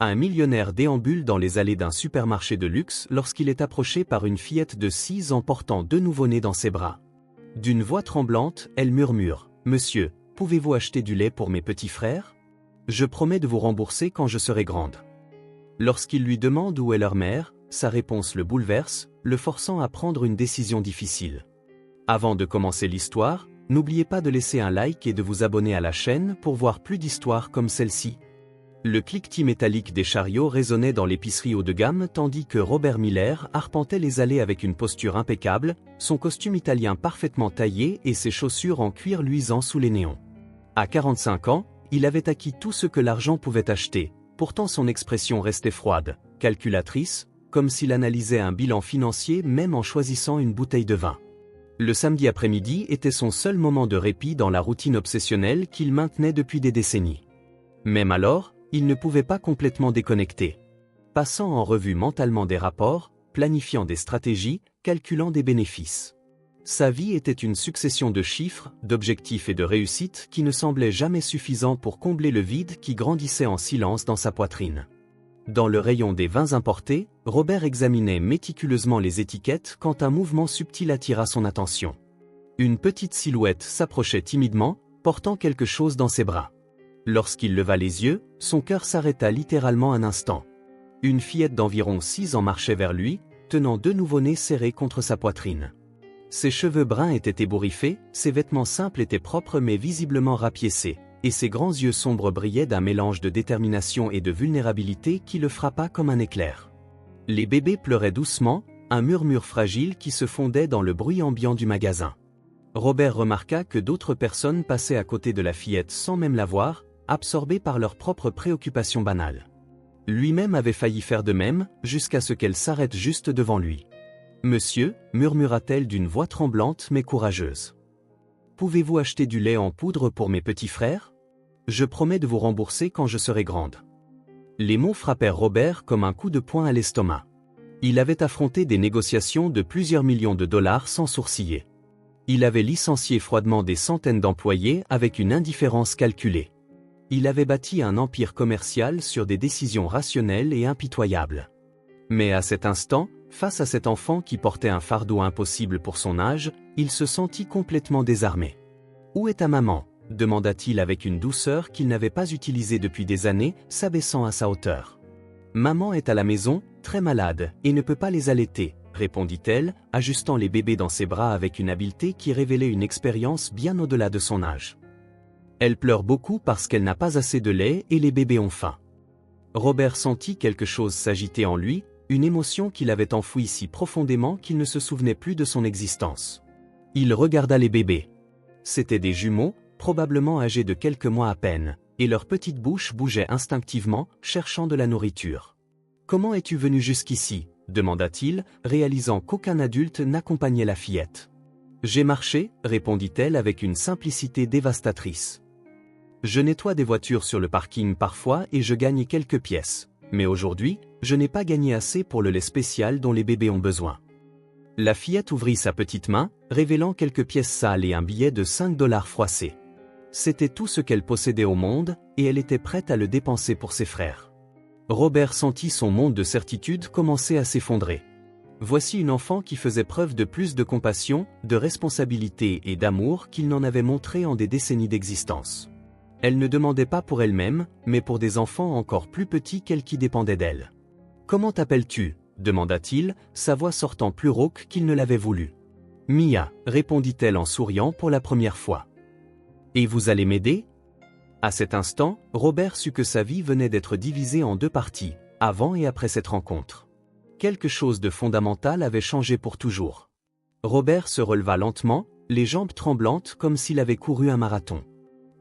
Un millionnaire déambule dans les allées d'un supermarché de luxe lorsqu'il est approché par une fillette de 6 ans portant 2 nouveau-nés dans ses bras. D'une voix tremblante, elle murmure « Monsieur, pouvez-vous acheter du lait pour mes petits frères? Je promets de vous rembourser quand je serai grande. » Lorsqu'il lui demande où est leur mère, sa réponse le bouleverse, le forçant à prendre une décision difficile. Avant de commencer l'histoire, n'oubliez pas de laisser un like et de vous abonner à la chaîne pour voir plus d'histoires comme celle-ci. Le cliquetis métallique des chariots résonnait dans l'épicerie haut de gamme tandis que Robert Miller arpentait les allées avec une posture impeccable, son costume italien parfaitement taillé et ses chaussures en cuir luisant sous les néons. À 45 ans, il avait acquis tout ce que l'argent pouvait acheter, pourtant son expression restait froide, calculatrice, comme s'il analysait un bilan financier même en choisissant une bouteille de vin. Le samedi après-midi était son seul moment de répit dans la routine obsessionnelle qu'il maintenait depuis des décennies. Même alors, il ne pouvait pas complètement déconnecter. Passant en revue mentalement des rapports, planifiant des stratégies, calculant des bénéfices. Sa vie était une succession de chiffres, d'objectifs et de réussites qui ne semblaient jamais suffisants pour combler le vide qui grandissait en silence dans sa poitrine. Dans le rayon des vins importés, Robert examinait méticuleusement les étiquettes quand un mouvement subtil attira son attention. Une petite silhouette s'approchait timidement, portant quelque chose dans ses bras. Lorsqu'il leva les yeux, son cœur s'arrêta littéralement un instant. Une fillette d'environ 6 ans marchait vers lui, tenant 2 nouveau-nés serrés contre sa poitrine. Ses cheveux bruns étaient ébouriffés, ses vêtements simples étaient propres mais visiblement rapiécés, et ses grands yeux sombres brillaient d'un mélange de détermination et de vulnérabilité qui le frappa comme un éclair. Les bébés pleuraient doucement, un murmure fragile qui se fondait dans le bruit ambiant du magasin. Robert remarqua que d'autres personnes passaient à côté de la fillette sans même la voir, absorbés par leurs propres préoccupations banales. Lui-même avait failli faire de même, jusqu'à ce qu'elle s'arrête juste devant lui. « Monsieur » murmura-t-elle d'une voix tremblante mais courageuse. « Pouvez-vous acheter du lait en poudre pour mes petits frères? Je promets de vous rembourser quand je serai grande. » Les mots frappèrent Robert comme un coup de poing à l'estomac. Il avait affronté des négociations de plusieurs millions de dollars sans sourciller. Il avait licencié froidement des centaines d'employés avec une indifférence calculée. Il avait bâti un empire commercial sur des décisions rationnelles et impitoyables. Mais à cet instant, face à cet enfant qui portait un fardeau impossible pour son âge, il se sentit complètement désarmé. « Où est ta maman ?» demanda-t-il avec une douceur qu'il n'avait pas utilisée depuis des années, s'abaissant à sa hauteur. « Maman est à la maison, très malade, et ne peut pas les allaiter, » répondit-elle, ajustant les bébés dans ses bras avec une habileté qui révélait une expérience bien au-delà de son âge. Elle pleure beaucoup parce qu'elle n'a pas assez de lait et les bébés ont faim. Robert sentit quelque chose s'agiter en lui, une émotion qu'il avait enfouie si profondément qu'il ne se souvenait plus de son existence. Il regarda les bébés. C'étaient des jumeaux, probablement âgés de quelques mois à peine, et leurs petites bouches bougeaient instinctivement, cherchant de la nourriture. « Comment es-tu venu jusqu'ici » demanda-t-il, réalisant qu'aucun adulte n'accompagnait la fillette. « J'ai marché » répondit-elle avec une simplicité dévastatrice. Je nettoie des voitures sur le parking parfois et je gagne quelques pièces. Mais aujourd'hui, je n'ai pas gagné assez pour le lait spécial dont les bébés ont besoin. La fillette ouvrit sa petite main, révélant quelques pièces sales et un billet de 5 $ froissé. C'était tout ce qu'elle possédait au monde, et elle était prête à le dépenser pour ses frères. Robert sentit son monde de certitude commencer à s'effondrer. Voici une enfant qui faisait preuve de plus de compassion, de responsabilité et d'amour qu'il n'en avait montré en des décennies d'existence. Elle ne demandait pas pour elle-même, mais pour des enfants encore plus petits qu'elle qui dépendaient d'elle. « Comment t'appelles-tu » demanda-t-il, sa voix sortant plus rauque qu'il ne l'avait voulu. « Mia » répondit-elle en souriant pour la première fois. « Et vous allez m'aider » À cet instant, Robert sut que sa vie venait d'être divisée en 2 parties, avant et après cette rencontre. Quelque chose de fondamental avait changé pour toujours. Robert se releva lentement, les jambes tremblantes comme s'il avait couru un marathon.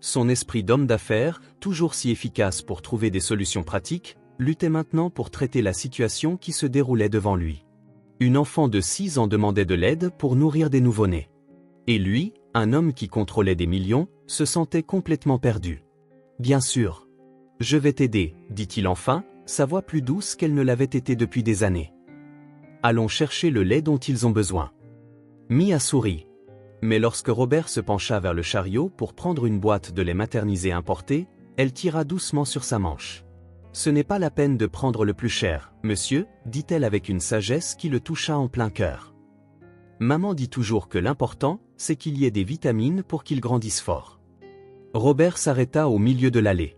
Son esprit d'homme d'affaires, toujours si efficace pour trouver des solutions pratiques, luttait maintenant pour traiter la situation qui se déroulait devant lui. Une enfant de 6 ans demandait de l'aide pour nourrir des nouveau-nés. Et lui, un homme qui contrôlait des millions, se sentait complètement perdu. « Bien sûr. Je vais t'aider, » dit-il enfin, sa voix plus douce qu'elle ne l'avait été depuis des années. « Allons chercher le lait dont ils ont besoin. » Mia sourit. Mais lorsque Robert se pencha vers le chariot pour prendre une boîte de lait maternisé importé, elle tira doucement sur sa manche. Ce n'est pas la peine de prendre le plus cher, monsieur, dit-elle avec une sagesse qui le toucha en plein cœur. Maman dit toujours que l'important, c'est qu'il y ait des vitamines pour qu'ils grandissent fort. Robert s'arrêta au milieu de l'allée.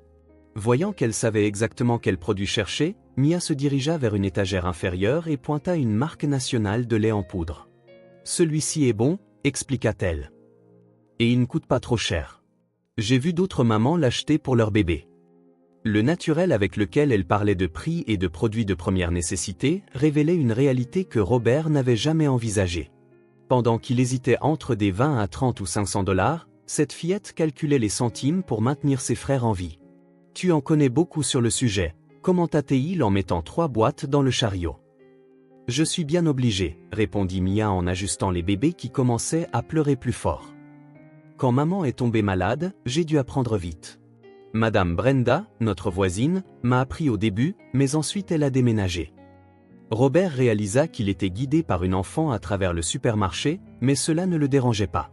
Voyant qu'elle savait exactement quel produit chercher, Mia se dirigea vers une étagère inférieure et pointa une marque nationale de lait en poudre. « Celui-ci est bon », expliqua-t-elle. « Et il ne coûte pas trop cher. J'ai vu d'autres mamans l'acheter pour leur bébé. » Le naturel avec lequel elle parlait de prix et de produits de première nécessité révélait une réalité que Robert n'avait jamais envisagée. Pendant qu'il hésitait entre des 20 à 30 ou 500 $, cette fillette calculait les centimes pour maintenir ses frères en vie. « Tu en connais beaucoup sur le sujet », commenta-t-il en mettant 3 boîtes dans le chariot. « Je suis bien obligé, répondit Mia en ajustant les bébés qui commençaient à pleurer plus fort. Quand maman est tombée malade, j'ai dû apprendre vite. Madame Brenda, notre voisine, m'a appris au début, mais ensuite elle a déménagé. » Robert réalisa qu'il était guidé par une enfant à travers le supermarché, mais cela ne le dérangeait pas.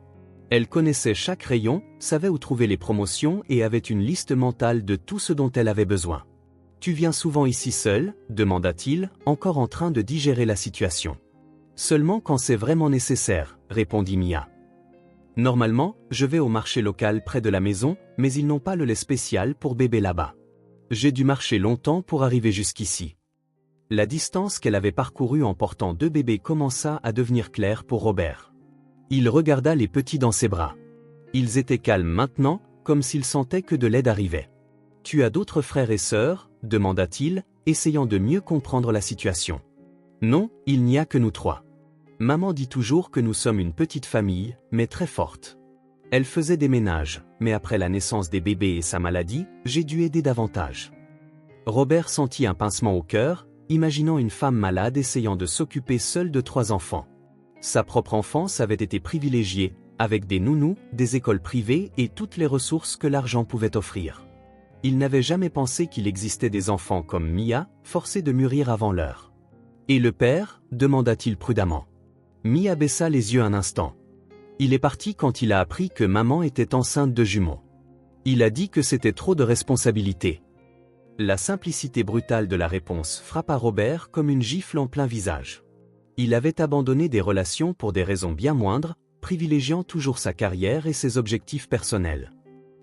Elle connaissait chaque rayon, savait où trouver les promotions et avait une liste mentale de tout ce dont elle avait besoin. « Tu viens souvent ici seul ?» demanda-t-il, encore en train de digérer la situation. « Seulement quand c'est vraiment nécessaire », répondit Mia. « Normalement, je vais au marché local près de la maison, mais ils n'ont pas le lait spécial pour bébé là-bas. J'ai dû marcher longtemps pour arriver jusqu'ici. » La distance qu'elle avait parcourue en portant 2 bébés commença à devenir claire pour Robert. Il regarda les petits dans ses bras. Ils étaient calmes maintenant, comme s'il sentait que de l'aide arrivait. « Tu as d'autres frères et sœurs ?» demanda-t-il, essayant de mieux comprendre la situation. « Non, il n'y a que nous 3. Maman dit toujours que nous sommes une petite famille, mais très forte. Elle faisait des ménages, mais après la naissance des bébés et sa maladie, j'ai dû aider davantage. » Robert sentit un pincement au cœur, imaginant une femme malade essayant de s'occuper seule de 3 enfants. Sa propre enfance avait été privilégiée, avec des nounous, des écoles privées et toutes les ressources que l'argent pouvait offrir. Il n'avait jamais pensé qu'il existait des enfants comme Mia, forcés de mûrir avant l'heure. « Et le père ?» demanda-t-il prudemment. Mia baissa les yeux un instant. Il est parti quand il a appris que maman était enceinte de jumeaux. Il a dit que c'était trop de responsabilités. La simplicité brutale de la réponse frappa Robert comme une gifle en plein visage. Il avait abandonné des relations pour des raisons bien moindres, privilégiant toujours sa carrière et ses objectifs personnels.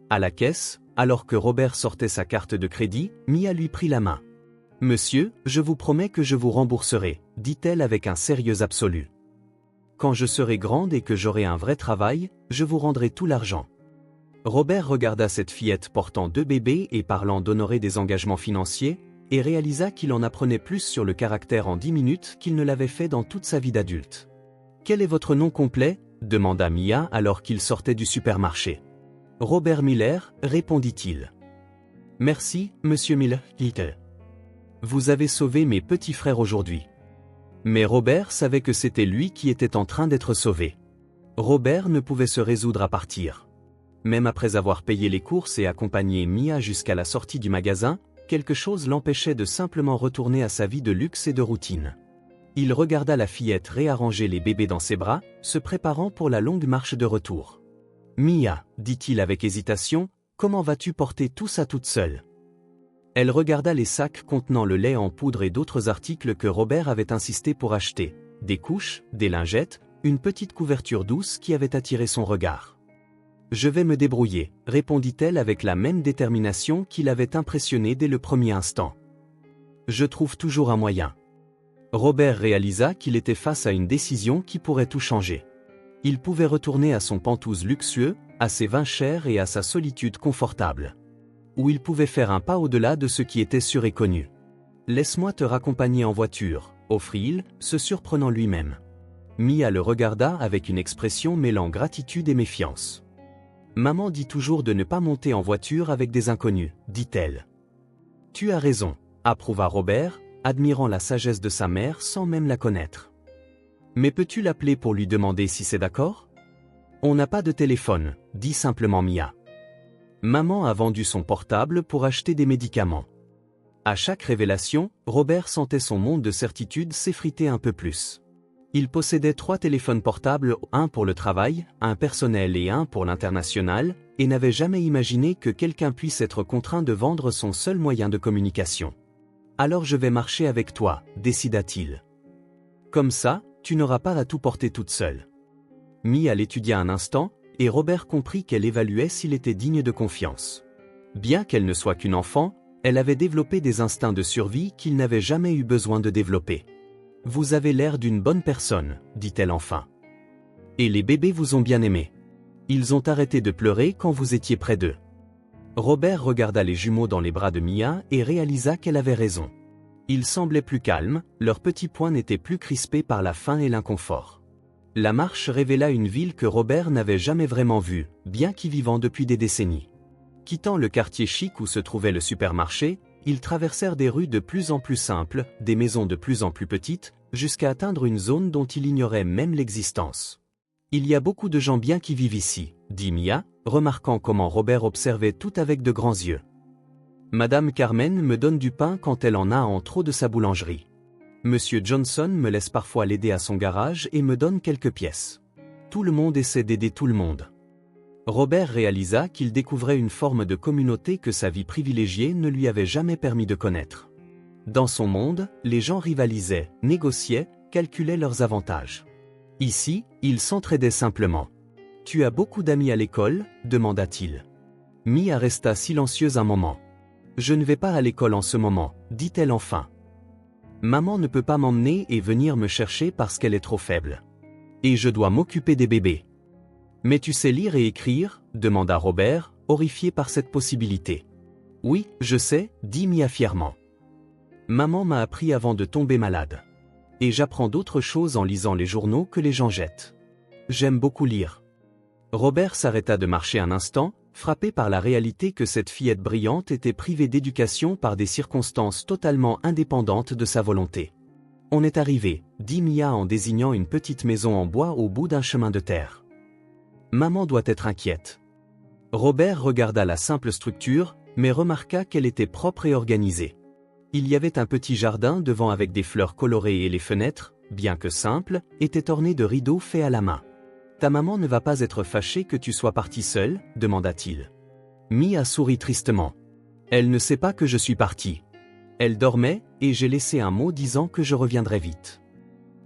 À la caisse, alors que Robert sortait sa carte de crédit, Mia lui prit la main. « Monsieur, je vous promets que je vous rembourserai, » dit-elle avec un sérieux absolu. « Quand je serai grande et que j'aurai un vrai travail, je vous rendrai tout l'argent. » Robert regarda cette fillette portant 2 bébés et parlant d'honorer des engagements financiers, et réalisa qu'il en apprenait plus sur le caractère en 10 minutes qu'il ne l'avait fait dans toute sa vie d'adulte. « Quel est votre nom complet ?» demanda Mia alors qu'il sortait du supermarché. « Robert Miller, » répondit-il. « Merci, monsieur Miller, dit-elle. Vous avez sauvé mes petits frères aujourd'hui. » Mais Robert savait que c'était lui qui était en train d'être sauvé. Robert ne pouvait se résoudre à partir. Même après avoir payé les courses et accompagné Mia jusqu'à la sortie du magasin, quelque chose l'empêchait de simplement retourner à sa vie de luxe et de routine. Il regarda la fillette réarranger les bébés dans ses bras, se préparant pour la longue marche de retour. « Mia, » dit-il avec hésitation, « comment vas-tu porter tout ça toute seule ?» Elle regarda les sacs contenant le lait en poudre et d'autres articles que Robert avait insisté pour acheter, des couches, des lingettes, une petite couverture douce qui avait attiré son regard. « Je vais me débrouiller, » répondit-elle avec la même détermination qui l'avait impressionné dès le premier instant. « Je trouve toujours un moyen. » Robert réalisa qu'il était face à une décision qui pourrait tout changer. Il pouvait retourner à son Pantouse luxueux, à ses vins chers et à sa solitude confortable. Ou il pouvait faire un pas au-delà de ce qui était sûr et connu. « Laisse-moi te raccompagner en voiture », offrit-il, se surprenant lui-même. Mia le regarda avec une expression mêlant gratitude et méfiance. « Maman dit toujours de ne pas monter en voiture avec des inconnus, dit-elle. »« Tu as raison », approuva Robert, admirant la sagesse de sa mère sans même la connaître. « Mais peux-tu l'appeler pour lui demander si c'est d'accord ? » « On n'a pas de téléphone, » dit simplement Mia. Maman a vendu son portable pour acheter des médicaments. À chaque révélation, Robert sentait son monde de certitude s'effriter un peu plus. Il possédait 3 téléphones portables, un pour le travail, un personnel et un pour l'international, et n'avait jamais imaginé que quelqu'un puisse être contraint de vendre son seul moyen de communication. Alors je vais marcher avec toi, décida-t-il. Comme ça, tu n'auras pas à tout porter toute seule. Mia l'étudia un instant, et Robert comprit qu'elle évaluait s'il était digne de confiance. Bien qu'elle ne soit qu'une enfant, elle avait développé des instincts de survie qu'il n'avait jamais eu besoin de développer. « Vous avez l'air d'une bonne personne, dit-elle enfin. Et les bébés vous ont bien aimé. Ils ont arrêté de pleurer quand vous étiez près d'eux. » Robert regarda les jumeaux dans les bras de Mia et réalisa qu'elle avait raison. Ils semblaient plus calmes, leurs petits poings n'étaient plus crispés par la faim et l'inconfort. La marche révéla une ville que Robert n'avait jamais vraiment vue, bien qu'y vivant depuis des décennies. Quittant le quartier chic où se trouvait le supermarché, ils traversèrent des rues de plus en plus simples, des maisons de plus en plus petites, jusqu'à atteindre une zone dont il ignorait même l'existence. « Il y a beaucoup de gens bien qui vivent ici, » dit Mia, remarquant comment Robert observait tout avec de grands yeux. « Madame Carmen me donne du pain quand elle en a en trop de sa boulangerie. Monsieur Johnson me laisse parfois l'aider à son garage et me donne quelques pièces. Tout le monde essaie d'aider tout le monde. » Robert réalisa qu'il découvrait une forme de communauté que sa vie privilégiée ne lui avait jamais permis de connaître. Dans son monde, les gens rivalisaient, négociaient, calculaient leurs avantages. Ici, ils s'entraidaient simplement. « Tu as beaucoup d'amis à l'école ?» demanda-t-il. Mia resta silencieuse un moment. « Je ne vais pas à l'école en ce moment, dit-elle enfin. Maman ne peut pas m'emmener et venir me chercher parce qu'elle est trop faible. Et je dois m'occuper des bébés. » « Mais tu sais lire et écrire ?» demanda Robert, horrifié par cette possibilité. « Oui, je sais, » dit Mia fièrement. « Maman m'a appris avant de tomber malade. Et j'apprends d'autres choses en lisant les journaux que les gens jettent. J'aime beaucoup lire. » Robert s'arrêta de marcher un instant, frappé par la réalité que cette fillette brillante était privée d'éducation par des circonstances totalement indépendantes de sa volonté. « On est arrivé, » dit Mia en désignant une petite maison en bois au bout d'un chemin de terre. Maman doit être inquiète. Robert regarda la simple structure, mais remarqua qu'elle était propre et organisée. Il y avait un petit jardin devant avec des fleurs colorées et les fenêtres, bien que simples, étaient ornées de rideaux faits à la main. « Ta maman ne va pas être fâchée que tu sois parti seul ?» demanda-t-il. Mia sourit tristement. « Elle ne sait pas que je suis parti. Elle dormait, et j'ai laissé un mot disant que je reviendrais vite. »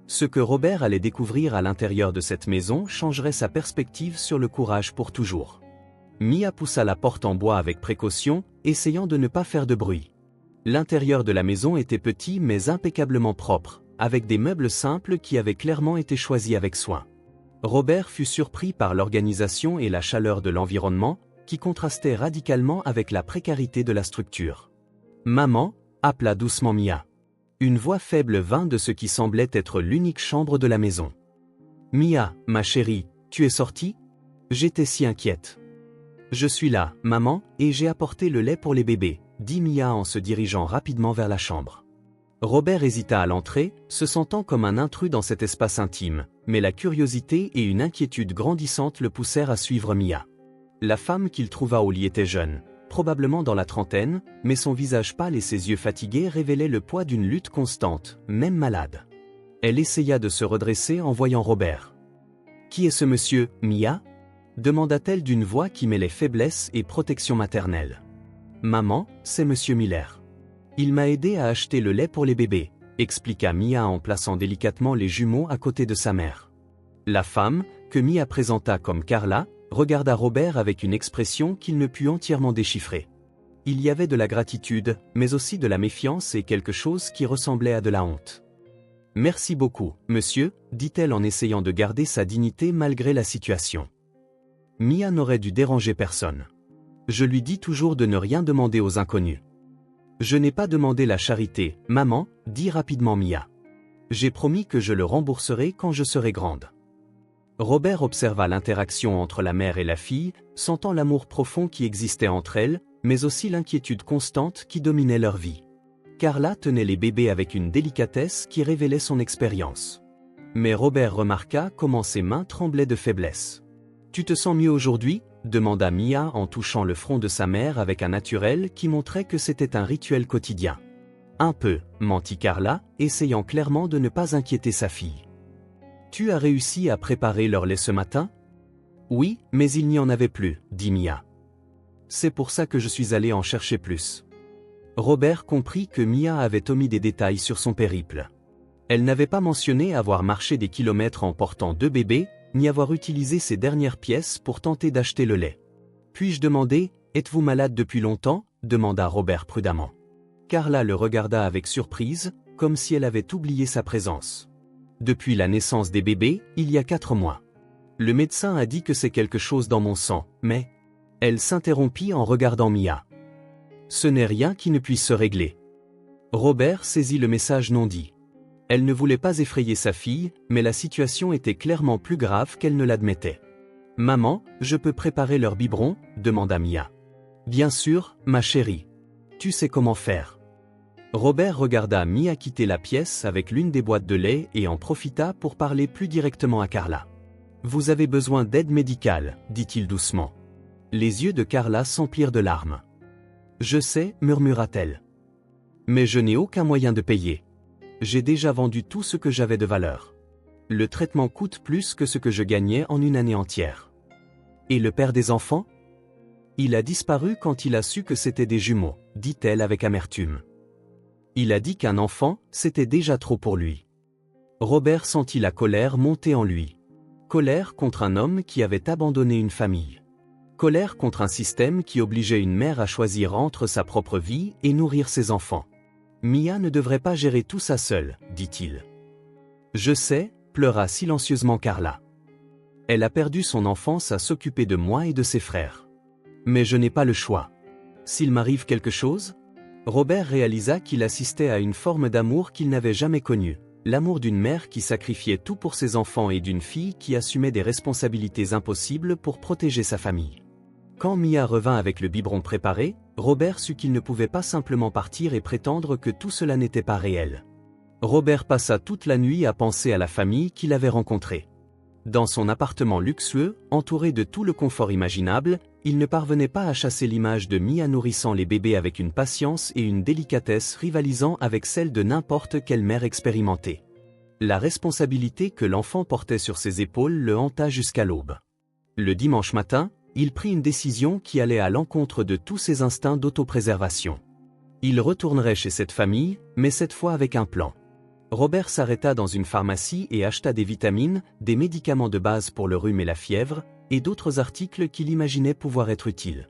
Ce que Robert allait découvrir à l'intérieur de cette maison changerait sa perspective sur le courage pour toujours. Mia poussa la porte en bois avec précaution, essayant de ne pas faire de bruit. L'intérieur de la maison était petit mais impeccablement propre, avec des meubles simples qui avaient clairement été choisis avec soin. Robert fut surpris par l'organisation et la chaleur de l'environnement, qui contrastaient radicalement avec la précarité de la structure. « Maman » appela doucement Mia. Une voix faible vint de ce qui semblait être l'unique chambre de la maison. « Mia, ma chérie, tu es sortie ? J'étais si inquiète. »« Je suis là, maman, et j'ai apporté le lait pour les bébés, » dit Mia en se dirigeant rapidement vers la chambre. Robert hésita à l'entrée, se sentant comme un intrus dans cet espace intime, mais la curiosité et une inquiétude grandissante le poussèrent à suivre Mia. La femme qu'il trouva au lit était jeune, probablement dans la trentaine, mais son visage pâle et ses yeux fatigués révélaient le poids d'une lutte constante, même malade. Elle essaya de se redresser en voyant Robert. « Qui est ce monsieur, Mia ?» demanda-t-elle d'une voix qui mêlait faiblesse et protection maternelle. « Maman, c'est monsieur Miller. Il m'a aidé à acheter le lait pour les bébés, » expliqua Mia en plaçant délicatement les jumeaux à côté de sa mère. La femme, que Mia présenta comme Carla, regarda Robert avec une expression qu'il ne put entièrement déchiffrer. Il y avait de la gratitude, mais aussi de la méfiance et quelque chose qui ressemblait à de la honte. « Merci beaucoup, monsieur, » dit-elle en essayant de garder sa dignité malgré la situation. Mia n'aurait dû déranger personne. Je lui dis toujours de ne rien demander aux inconnus. Je n'ai pas demandé la charité, maman, dit rapidement Mia. J'ai promis que je le rembourserai quand je serai grande. Robert observa l'interaction entre la mère et la fille, sentant l'amour profond qui existait entre elles, mais aussi l'inquiétude constante qui dominait leur vie. Carla tenait les bébés avec une délicatesse qui révélait son expérience. Mais Robert remarqua comment ses mains tremblaient de faiblesse. « Tu te sens mieux aujourd'hui ?» demanda Mia en touchant le front de sa mère avec un naturel qui montrait que c'était un rituel quotidien. « Un peu » mentit Carla, essayant clairement de ne pas inquiéter sa fille. Tu as réussi à préparer leur lait ce matin? Oui, mais il n'y en avait plus, dit Mia. C'est pour ça que je suis allé en chercher plus. Robert comprit que Mia avait omis des détails sur son périple. Elle n'avait pas mentionné avoir marché des kilomètres en portant 2 bébés, ni avoir utilisé ses dernières pièces pour tenter d'acheter le lait. Puis-je demander, êtes-vous malade depuis longtemps? Demanda Robert prudemment. Carla le regarda avec surprise, comme si elle avait oublié sa présence. Depuis la naissance des bébés, il y a 4 mois. Le médecin a dit que c'est quelque chose dans mon sang, mais... Elle s'interrompit en regardant Mia. Ce n'est rien qui ne puisse se régler. Robert saisit le message non dit. Elle ne voulait pas effrayer sa fille, mais la situation était clairement plus grave qu'elle ne l'admettait. « Maman, je peux préparer leur biberon ?» demanda Mia. « Bien sûr, ma chérie. Tu sais comment faire. » Robert regarda Mia quitter la pièce avec l'une des boîtes de lait et en profita pour parler plus directement à Carla. « Vous avez besoin d'aide médicale, dit-il doucement. Les yeux de Carla s'emplirent de larmes. « Je sais, murmura-t-elle. Mais je n'ai aucun moyen de payer. J'ai déjà vendu tout ce que j'avais de valeur. Le traitement coûte plus que ce que je gagnais en une année entière. Et le père des enfants? Il a disparu quand il a su que c'était des jumeaux, dit-elle avec amertume. Il a dit qu'un enfant, c'était déjà trop pour lui. » Robert sentit la colère monter en lui. Colère contre un homme qui avait abandonné une famille. Colère contre un système qui obligeait une mère à choisir entre sa propre vie et nourrir ses enfants. Mia ne devrait pas gérer tout ça seule, dit-il. Je sais, pleura silencieusement Carla. Elle a perdu son enfance à s'occuper de moi et de ses frères. Mais je n'ai pas le choix. S'il m'arrive quelque chose? Robert réalisa qu'il assistait à une forme d'amour qu'il n'avait jamais connue. L'amour d'une mère qui sacrifiait tout pour ses enfants et d'une fille qui assumait des responsabilités impossibles pour protéger sa famille. Quand Mia revint avec le biberon préparé, Robert sut qu'il ne pouvait pas simplement partir et prétendre que tout cela n'était pas réel. Robert passa toute la nuit à penser à la famille qu'il avait rencontrée. Dans son appartement luxueux, entouré de tout le confort imaginable, il ne parvenait pas à chasser l'image de Mia nourrissant les bébés avec une patience et une délicatesse rivalisant avec celle de n'importe quelle mère expérimentée. La responsabilité que l'enfant portait sur ses épaules le hanta jusqu'à l'aube. Le dimanche matin, il prit une décision qui allait à l'encontre de tous ses instincts d'autopréservation. Il retournerait chez cette famille, mais cette fois avec un plan. Robert s'arrêta dans une pharmacie et acheta des vitamines, des médicaments de base pour le rhume et la fièvre, et d'autres articles qu'il imaginait pouvoir être utiles.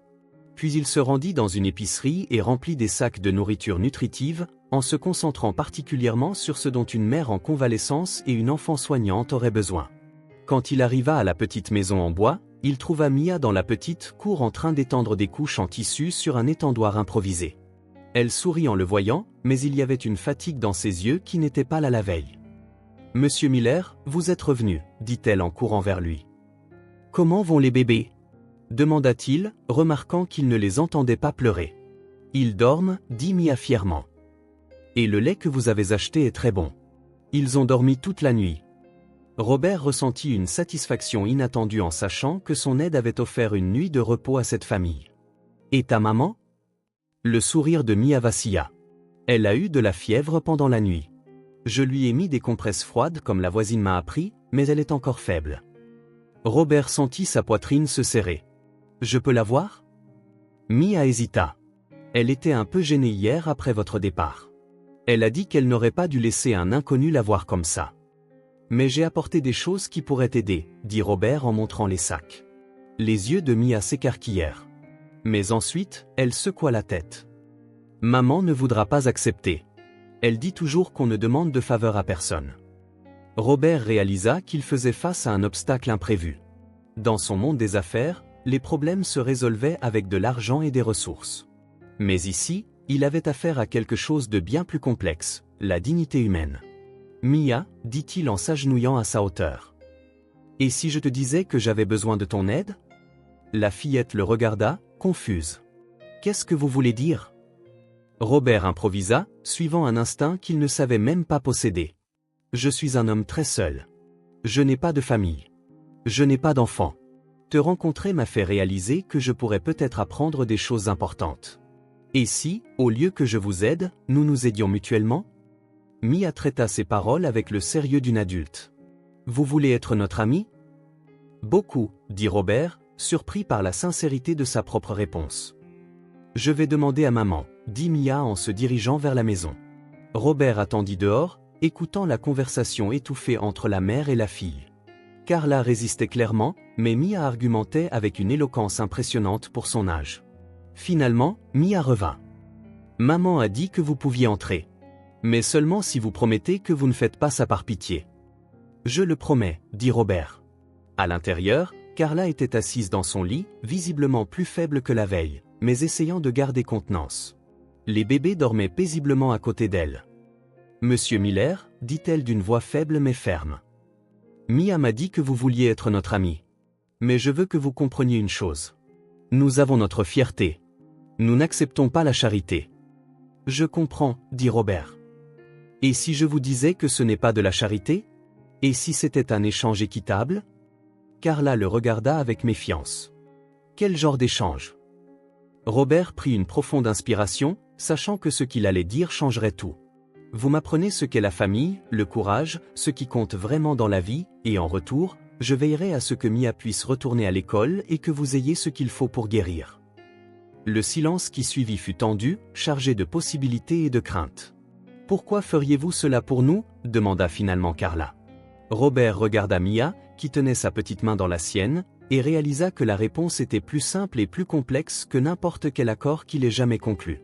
Puis il se rendit dans une épicerie et remplit des sacs de nourriture nutritive, en se concentrant particulièrement sur ce dont une mère en convalescence et une enfant soignante auraient besoin. Quand il arriva à la petite maison en bois, il trouva Mia dans la petite cour en train d'étendre des couches en tissu sur un étendoir improvisé. Elle sourit en le voyant, mais il y avait une fatigue dans ses yeux qui n'était pas là la veille. « Monsieur Miller, vous êtes revenu, » dit-elle en courant vers lui. « Comment vont les bébés » demanda-t-il, remarquant qu'il ne les entendait pas pleurer. « Ils dorment, » dit Mia fièrement. « Et le lait que vous avez acheté est très bon. Ils ont dormi toute la nuit. » Robert ressentit une satisfaction inattendue en sachant que son aide avait offert une nuit de repos à cette famille. « Et ta maman » Le sourire de Mia vacilla. Elle a eu de la fièvre pendant la nuit. Je lui ai mis des compresses froides comme la voisine m'a appris, mais elle est encore faible. Robert sentit sa poitrine se serrer. Je peux la voir? Mia hésita. Elle était un peu gênée hier après votre départ. Elle a dit qu'elle n'aurait pas dû laisser un inconnu la voir comme ça. Mais j'ai apporté des choses qui pourraient t'aider, dit Robert en montrant les sacs. Les yeux de Mia s'écarquillèrent. Mais ensuite, elle secoua la tête. Maman ne voudra pas accepter. Elle dit toujours qu'on ne demande de faveur à personne. Robert réalisa qu'il faisait face à un obstacle imprévu. Dans son monde des affaires, les problèmes se résolvaient avec de l'argent et des ressources. Mais ici, il avait affaire à quelque chose de bien plus complexe, la dignité humaine. Mia, dit-il en s'agenouillant à sa hauteur. Et si je te disais que j'avais besoin de ton aide? La fillette le regarda, confuse. Qu'est-ce que vous voulez dire? Robert improvisa, suivant un instinct qu'il ne savait même pas posséder. Je suis un homme très seul. Je n'ai pas de famille. Je n'ai pas d'enfant. Te rencontrer m'a fait réaliser que je pourrais peut-être apprendre des choses importantes. Et si, au lieu que je vous aide, nous nous aidions mutuellement? Mia traita ses paroles avec le sérieux d'une adulte. Vous voulez être notre ami? Beaucoup, dit Robert, surpris par la sincérité de sa propre réponse. Je vais demander à maman, dit Mia en se dirigeant vers la maison. Robert attendit dehors, écoutant la conversation étouffée entre la mère et la fille. Carla résistait clairement, mais Mia argumentait avec une éloquence impressionnante pour son âge. Finalement, Mia revint. Maman a dit que vous pouviez entrer. Mais seulement si vous promettez que vous ne faites pas ça par pitié. Je le promets, dit Robert. À l'intérieur, Carla était assise dans son lit, visiblement plus faible que la veille, mais essayant de garder contenance. Les bébés dormaient paisiblement à côté d'elle. Monsieur Miller, dit-elle d'une voix faible mais ferme. Mia m'a dit que vous vouliez être notre ami. Mais je veux que vous compreniez une chose. Nous avons notre fierté. Nous n'acceptons pas la charité. Je comprends, dit Robert. Et si je vous disais que ce n'est pas de la charité? Et si c'était un échange équitable? Carla le regarda avec méfiance. Quel genre d'échange? Robert prit une profonde inspiration, sachant que ce qu'il allait dire changerait tout. Vous m'apprenez ce qu'est la famille, le courage, ce qui compte vraiment dans la vie, et en retour, je veillerai à ce que Mia puisse retourner à l'école et que vous ayez ce qu'il faut pour guérir. Le silence qui suivit fut tendu, chargé de possibilités et de craintes. Pourquoi feriez-vous cela pour nous? Demanda finalement Carla. Robert regarda Mia, qui tenait sa petite main dans la sienne, et réalisa que la réponse était plus simple et plus complexe que n'importe quel accord qu'il ait jamais conclu.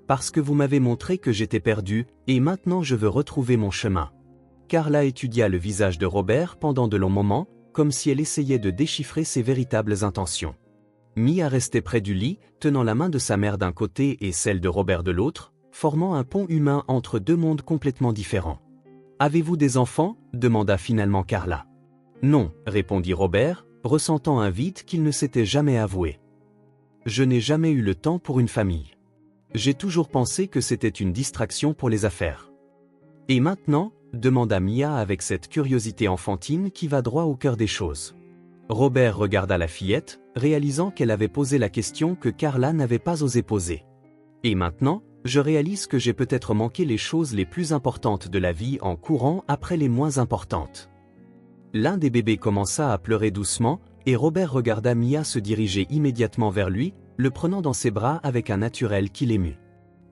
Parce que vous m'avez montré que j'étais perdu, et maintenant je veux retrouver mon chemin. Carla étudia le visage de Robert pendant de longs moments, comme si elle essayait de déchiffrer ses véritables intentions. Mia restait près du lit, tenant la main de sa mère d'un côté et celle de Robert de l'autre, formant un pont humain entre deux mondes complètement différents. « Avez-vous des enfants » demanda finalement Carla. « Non » répondit Robert, ressentant un vide qu'il ne s'était jamais avoué. « Je n'ai jamais eu le temps pour une famille. J'ai toujours pensé que c'était une distraction pour les affaires. »« Et maintenant » demanda Mia avec cette curiosité enfantine qui va droit au cœur des choses. Robert regarda la fillette, réalisant qu'elle avait posé la question que Carla n'avait pas osé poser. « Et maintenant, je réalise que j'ai peut-être manqué les choses les plus importantes de la vie en courant après les moins importantes. » L'un des bébés commença à pleurer doucement, et Robert regarda Mia se diriger immédiatement vers lui, le prenant dans ses bras avec un naturel qui l'émut.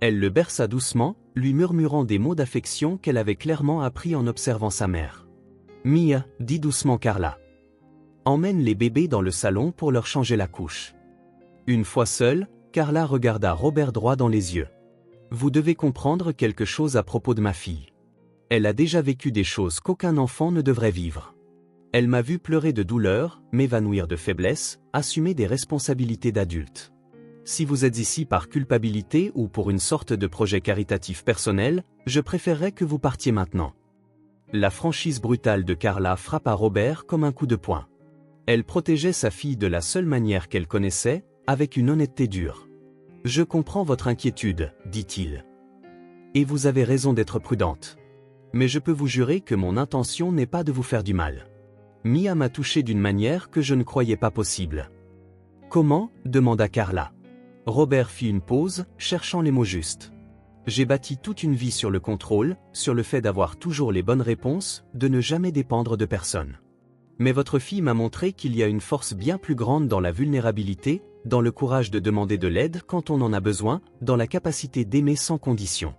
Elle le berça doucement, lui murmurant des mots d'affection qu'elle avait clairement appris en observant sa mère. « Mia, dit doucement Carla. Emmène les bébés dans le salon pour leur changer la couche. » Une fois seule, Carla regarda Robert droit dans les yeux. « Vous devez comprendre quelque chose à propos de ma fille. Elle a déjà vécu des choses qu'aucun enfant ne devrait vivre. Elle m'a vu pleurer de douleur, m'évanouir de faiblesse, assumer des responsabilités d'adulte. Si vous êtes ici par culpabilité ou pour une sorte de projet caritatif personnel, je préférerais que vous partiez maintenant. » La franchise brutale de Carla frappa Robert comme un coup de poing. Elle protégeait sa fille de la seule manière qu'elle connaissait, avec une honnêteté dure. « Je comprends votre inquiétude, dit-il. Et vous avez raison d'être prudente. Mais je peux vous jurer que mon intention n'est pas de vous faire du mal. Mia m'a touché d'une manière que je ne croyais pas possible. »« Comment » demanda Carla. Robert fit une pause, cherchant les mots justes. « J'ai bâti toute une vie sur le contrôle, sur le fait d'avoir toujours les bonnes réponses, de ne jamais dépendre de personne. Mais votre fille m'a montré qu'il y a une force bien plus grande dans la vulnérabilité, dans le courage de demander de l'aide quand on en a besoin, dans la capacité d'aimer sans condition. »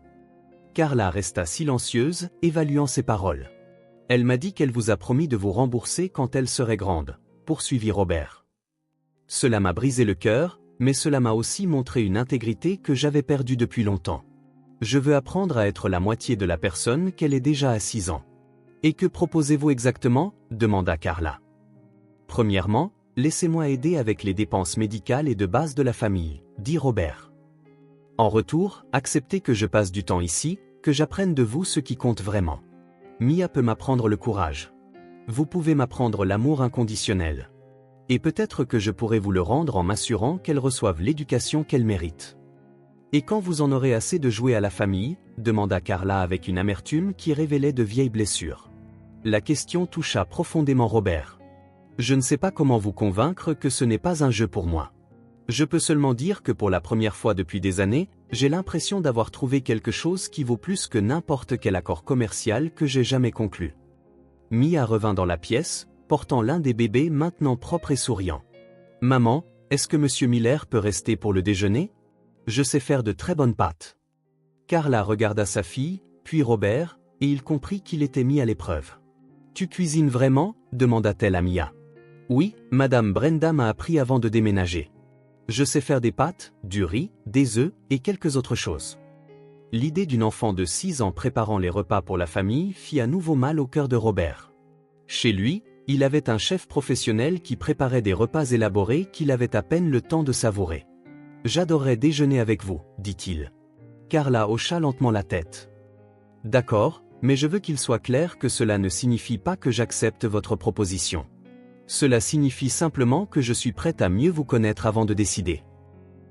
Carla resta silencieuse, évaluant ses paroles. « Elle m'a dit qu'elle vous a promis de vous rembourser quand elle serait grande, » poursuivit Robert. « Cela m'a brisé le cœur, mais cela m'a aussi montré une intégrité que j'avais perdue depuis longtemps. Je veux apprendre à être la moitié de la personne qu'elle est déjà à 6 ans. » « Et que proposez-vous exactement » demanda Carla. « Premièrement, laissez-moi aider avec les dépenses médicales et de base de la famille, dit Robert. En retour, acceptez que je passe du temps ici, que j'apprenne de vous ce qui compte vraiment. Mia peut m'apprendre le courage. Vous pouvez m'apprendre l'amour inconditionnel. Et peut-être que je pourrai vous le rendre en m'assurant qu'elle reçoive l'éducation qu'elle mérite. » « Et quand vous en aurez assez de jouer à la famille » demanda Carla avec une amertume qui révélait de vieilles blessures. La question toucha profondément Robert. « Je ne sais pas comment vous convaincre que ce n'est pas un jeu pour moi. Je peux seulement dire que pour la première fois depuis des années, j'ai l'impression d'avoir trouvé quelque chose qui vaut plus que n'importe quel accord commercial que j'ai jamais conclu. Mia revint dans la pièce, portant l'un des bébés maintenant propre et souriant. « Maman, est-ce que Monsieur Miller peut rester pour le déjeuner? Je sais faire de très bonnes pâtes. » Carla regarda sa fille, puis Robert, et il comprit qu'il était mis à l'épreuve. « Tu cuisines vraiment ?» demanda-t-elle à Mia. « Oui, Madame Brenda m'a appris avant de déménager. Je sais faire des pâtes, du riz, des œufs et quelques autres choses. » L'idée d'une enfant de 6 ans préparant les repas pour la famille fit à nouveau mal au cœur de Robert. Chez lui, il avait un chef professionnel qui préparait des repas élaborés qu'il avait à peine le temps de savourer. « J'adorerais déjeuner avec vous, dit-il. Carla hocha lentement la tête. « D'accord, mais je veux qu'il soit clair que cela ne signifie pas que j'accepte votre proposition. Cela signifie simplement que je suis prête à mieux vous connaître avant de décider. »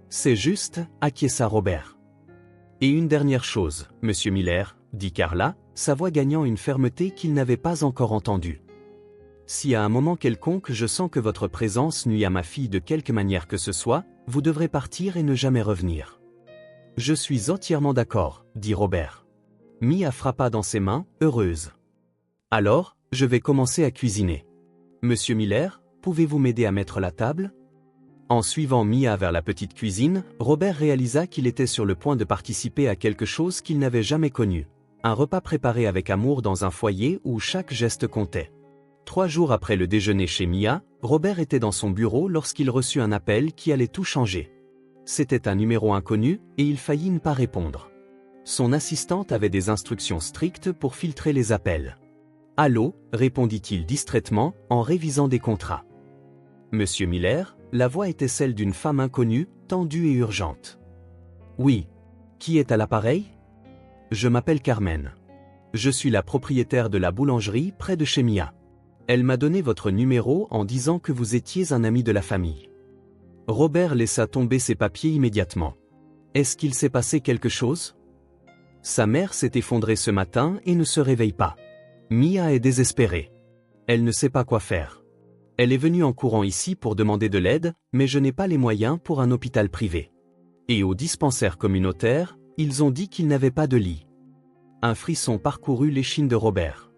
C'est juste, acquiesça Robert. « Et une dernière chose, Monsieur Miller, dit Carla, sa voix gagnant une fermeté qu'il n'avait pas encore entendue. Si à un moment quelconque je sens que votre présence nuit à ma fille de quelque manière que ce soit, vous devrez partir et ne jamais revenir. » Je suis entièrement d'accord, dit Robert. Mia frappa dans ses mains, heureuse. Alors, je vais commencer à cuisiner. Monsieur Miller, pouvez-vous m'aider à mettre la table? En suivant Mia vers la petite cuisine, Robert réalisa qu'il était sur le point de participer à quelque chose qu'il n'avait jamais connu. Un repas préparé avec amour dans un foyer où chaque geste comptait. 3 jours après le déjeuner chez Mia, Robert était dans son bureau lorsqu'il reçut un appel qui allait tout changer. C'était un numéro inconnu, et il faillit ne pas répondre. Son assistante avait des instructions strictes pour filtrer les appels. « Allô » répondit-il distraitement, en révisant des contrats. « Monsieur Miller ?» La voix était celle d'une femme inconnue, tendue et urgente. « Oui. Qui est à l'appareil ? Je m'appelle Carmen. Je suis la propriétaire de la boulangerie près de chez Mia. Elle m'a donné votre numéro en disant que vous étiez un ami de la famille. » Robert laissa tomber ses papiers immédiatement. Est-ce qu'il s'est passé quelque chose? Sa mère s'est effondrée ce matin et ne se réveille pas. Mia est désespérée. Elle ne sait pas quoi faire. Elle est venue en courant ici pour demander de l'aide, mais je n'ai pas les moyens pour un hôpital privé. Et au dispensaire communautaire, ils ont dit qu'ils n'avaient pas de lit. Un frisson parcourut l'échine de Robert.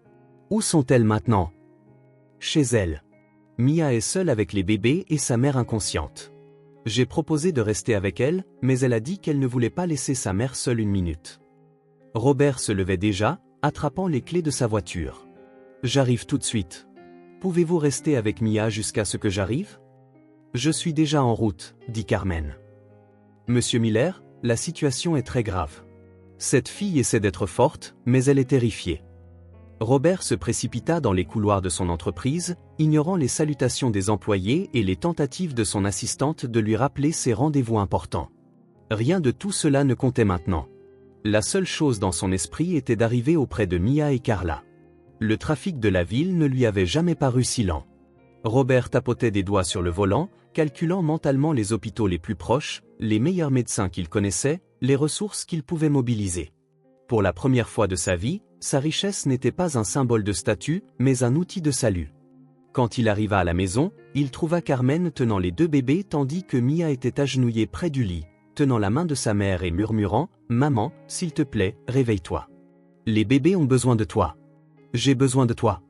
Où sont-elles maintenant? Chez elle. Mia est seule avec les bébés et sa mère inconsciente. J'ai proposé de rester avec elle, mais elle a dit qu'elle ne voulait pas laisser sa mère seule une minute. Robert se levait déjà, attrapant les clés de sa voiture. J'arrive tout de suite. Pouvez-vous rester avec Mia jusqu'à ce que j'arrive? Je suis déjà en route, dit Carmen. Monsieur Miller, la situation est très grave. Cette fille essaie d'être forte, mais elle est terrifiée. Robert se précipita dans les couloirs de son entreprise, ignorant les salutations des employés et les tentatives de son assistante de lui rappeler ses rendez-vous importants. Rien de tout cela ne comptait maintenant. La seule chose dans son esprit était d'arriver auprès de Mia et Carla. Le trafic de la ville ne lui avait jamais paru si lent. Robert tapotait des doigts sur le volant, calculant mentalement les hôpitaux les plus proches, les meilleurs médecins qu'il connaissait, les ressources qu'il pouvait mobiliser. Pour la première fois de sa vie, sa richesse n'était pas un symbole de statut, mais un outil de salut. Quand il arriva à la maison, il trouva Carmen tenant les 2 bébés tandis que Mia était agenouillée près du lit, tenant la main de sa mère et murmurant « Maman, s'il te plaît, réveille-toi. Les bébés ont besoin de toi. J'ai besoin de toi. »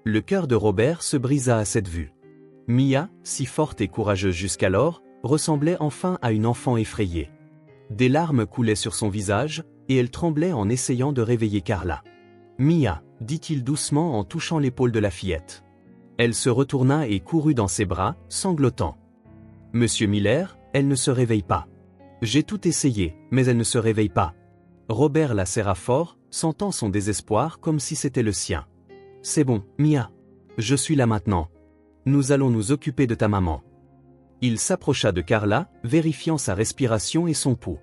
Le cœur de Robert se brisa à cette vue. Mia, si forte et courageuse jusqu'alors, ressemblait enfin à une enfant effrayée. Des larmes coulaient sur son visage, et elle tremblait en essayant de réveiller Carla. « Mia » dit-il doucement en touchant l'épaule de la fillette. Elle se retourna et courut dans ses bras, sanglotant. « Monsieur Miller, elle ne se réveille pas. J'ai tout essayé, mais elle ne se réveille pas. » Robert la serra fort, sentant son désespoir comme si c'était le sien. « C'est bon, Mia. Je suis là maintenant. Nous allons nous occuper de ta maman. » Il s'approcha de Carla, vérifiant sa respiration et son pouls.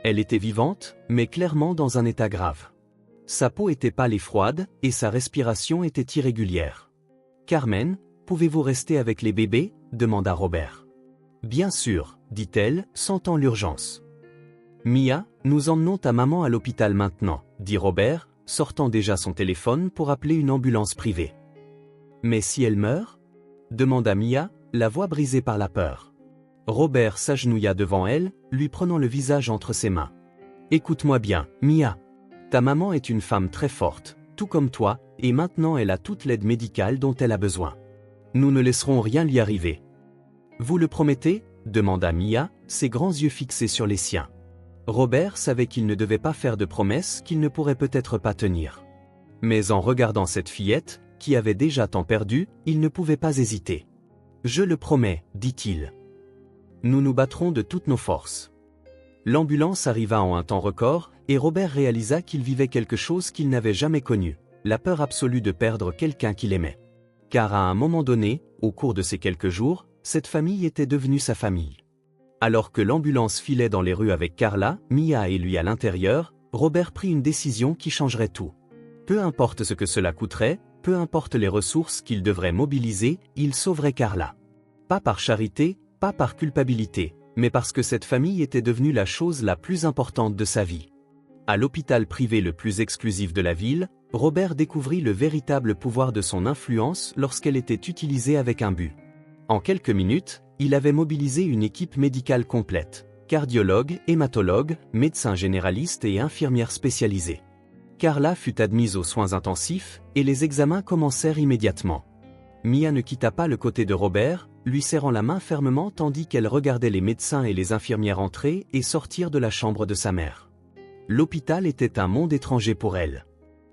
Elle était vivante, mais clairement dans un état grave. Sa peau était pâle et froide, et sa respiration était irrégulière. « Carmen, pouvez-vous rester avec les bébés ?» demanda Robert. « Bien sûr, » dit-elle, sentant l'urgence. « Mia, nous emmenons ta maman à l'hôpital maintenant, » dit Robert, sortant déjà son téléphone pour appeler une ambulance privée. « Mais si elle meurt ?» demanda Mia, la voix brisée par la peur. Robert s'agenouilla devant elle, lui prenant le visage entre ses mains. « Écoute-moi bien, Mia. Ta maman est une femme très forte, tout comme toi, et maintenant elle a toute l'aide médicale dont elle a besoin. Nous ne laisserons rien lui arriver. Vous le promettez ? demanda Mia, ses grands yeux fixés sur les siens. Robert savait qu'il ne devait pas faire de promesses qu'il ne pourrait peut-être pas tenir. Mais en regardant cette fillette, qui avait déjà tant perdu, il ne pouvait pas hésiter. « Je le promets, dit-il. Nous nous battrons de toutes nos forces. » L'ambulance arriva en un temps record, et Robert réalisa qu'il vivait quelque chose qu'il n'avait jamais connu, la peur absolue de perdre quelqu'un qu'il aimait. Car à un moment donné, au cours de ces quelques jours, cette famille était devenue sa famille. Alors que l'ambulance filait dans les rues avec Carla, Mia et lui à l'intérieur, Robert prit une décision qui changerait tout. Peu importe ce que cela coûterait, peu importe les ressources qu'il devrait mobiliser, il sauverait Carla. Pas par charité, pas par culpabilité, mais parce que cette famille était devenue la chose la plus importante de sa vie. À l'hôpital privé le plus exclusif de la ville, Robert découvrit le véritable pouvoir de son influence lorsqu'elle était utilisée avec un but. En quelques minutes, il avait mobilisé une équipe médicale complète, cardiologues, hématologues, médecins généralistes et infirmières spécialisées. Carla fut admise aux soins intensifs, et les examens commencèrent immédiatement. Mia ne quitta pas le côté de Robert, lui serrant la main fermement tandis qu'elle regardait les médecins et les infirmières entrer et sortir de la chambre de sa mère. L'hôpital était un monde étranger pour elle.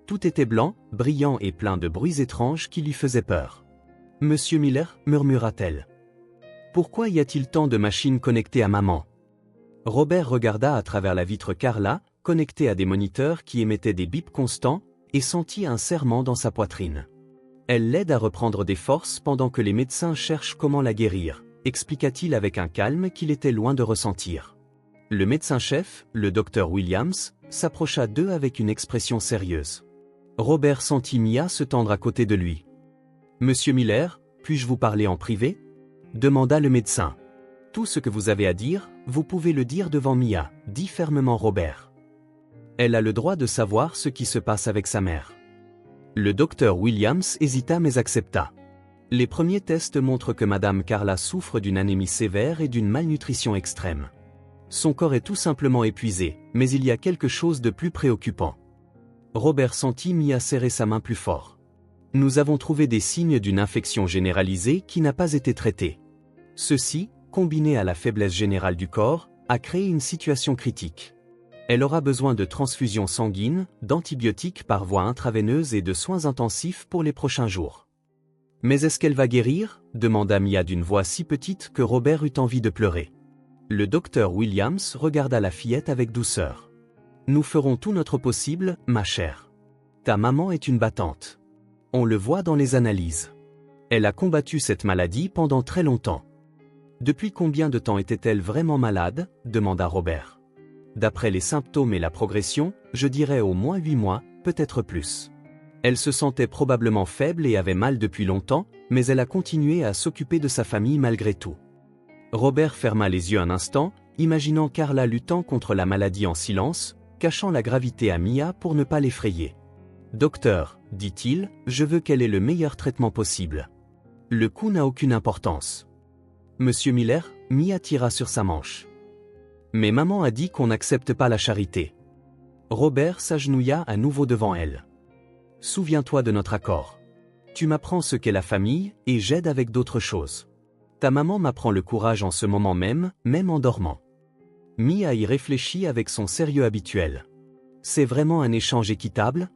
Tout était blanc, brillant et plein de bruits étranges qui lui faisaient peur. « Monsieur Miller » murmura-t-elle. « Pourquoi y a-t-il tant de machines connectées à maman ?» Robert regarda à travers la vitre Carla, connectée à des moniteurs qui émettaient des bips constants, et sentit un serrement dans sa poitrine. Elle l'aide à reprendre des forces pendant que les médecins cherchent comment la guérir, expliqua-t-il avec un calme qu'il était loin de ressentir. Le médecin-chef, le docteur Williams, s'approcha d'eux avec une expression sérieuse. Robert sentit Mia se tendre à côté de lui. « Monsieur Miller, puis-je vous parler en privé ?» demanda le médecin. « Tout ce que vous avez à dire, vous pouvez le dire devant Mia, » dit fermement Robert. « Elle a le droit de savoir ce qui se passe avec sa mère. » Le docteur Williams hésita mais accepta. « Les premiers tests montrent que Madame Carla souffre d'une anémie sévère et d'une malnutrition extrême. Son corps est tout simplement épuisé, mais il y a quelque chose de plus préoccupant. » Robert sentit Mia serrer sa main plus fort. « Nous avons trouvé des signes d'une infection généralisée qui n'a pas été traitée. Ceci, combiné à la faiblesse générale du corps, a créé une situation critique. Elle aura besoin de transfusions sanguines, d'antibiotiques par voie intraveineuse et de soins intensifs pour les prochains jours. »« Mais est-ce qu'elle va guérir ?» demanda Mia d'une voix si petite que Robert eut envie de pleurer. Le docteur Williams regarda la fillette avec douceur. « Nous ferons tout notre possible, ma chère. Ta maman est une battante. On le voit dans les analyses. Elle a combattu cette maladie pendant très longtemps. » « Depuis combien de temps était-elle vraiment malade ?» demanda Robert. « D'après les symptômes et la progression, je dirais au moins 8 mois, peut-être plus. Elle se sentait probablement faible et avait mal depuis longtemps, mais elle a continué à s'occuper de sa famille malgré tout. » Robert ferma les yeux un instant, imaginant Carla luttant contre la maladie en silence, cachant la gravité à Mia pour ne pas l'effrayer. « Docteur, dit-il, je veux qu'elle ait le meilleur traitement possible. Le coût n'a aucune importance. » Monsieur Miller, Mia tira sur sa manche. « Mais maman a dit qu'on n'accepte pas la charité. » Robert s'agenouilla à nouveau devant elle. « Souviens-toi de notre accord. Tu m'apprends ce qu'est la famille, et j'aide avec d'autres choses. Ta maman m'apprend le courage en ce moment même en dormant. » Mia y réfléchit avec son sérieux habituel. « C'est vraiment un échange équitable ?»«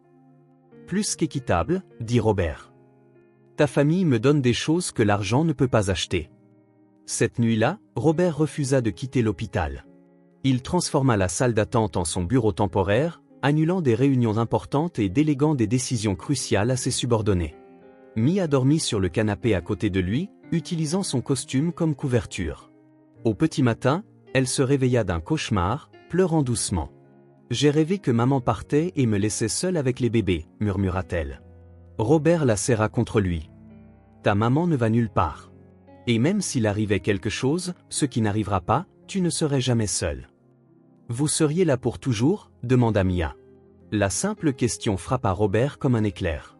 Plus qu'équitable, » dit Robert. « Ta famille me donne des choses que l'argent ne peut pas acheter. » Cette nuit-là, Robert refusa de quitter l'hôpital. Il transforma la salle d'attente en son bureau temporaire, annulant des réunions importantes et déléguant des décisions cruciales à ses subordonnés. Mia dormit sur le canapé à côté de lui, utilisant son costume comme couverture. Au petit matin, elle se réveilla d'un cauchemar, pleurant doucement. « J'ai rêvé que maman partait et me laissait seule avec les bébés, » murmura-t-elle. Robert la serra contre lui. « Ta maman ne va nulle part. Et même s'il arrivait quelque chose, ce qui n'arrivera pas, tu ne serais jamais seul. »« Vous seriez là pour toujours ?» demanda Mia. La simple question frappa Robert comme un éclair.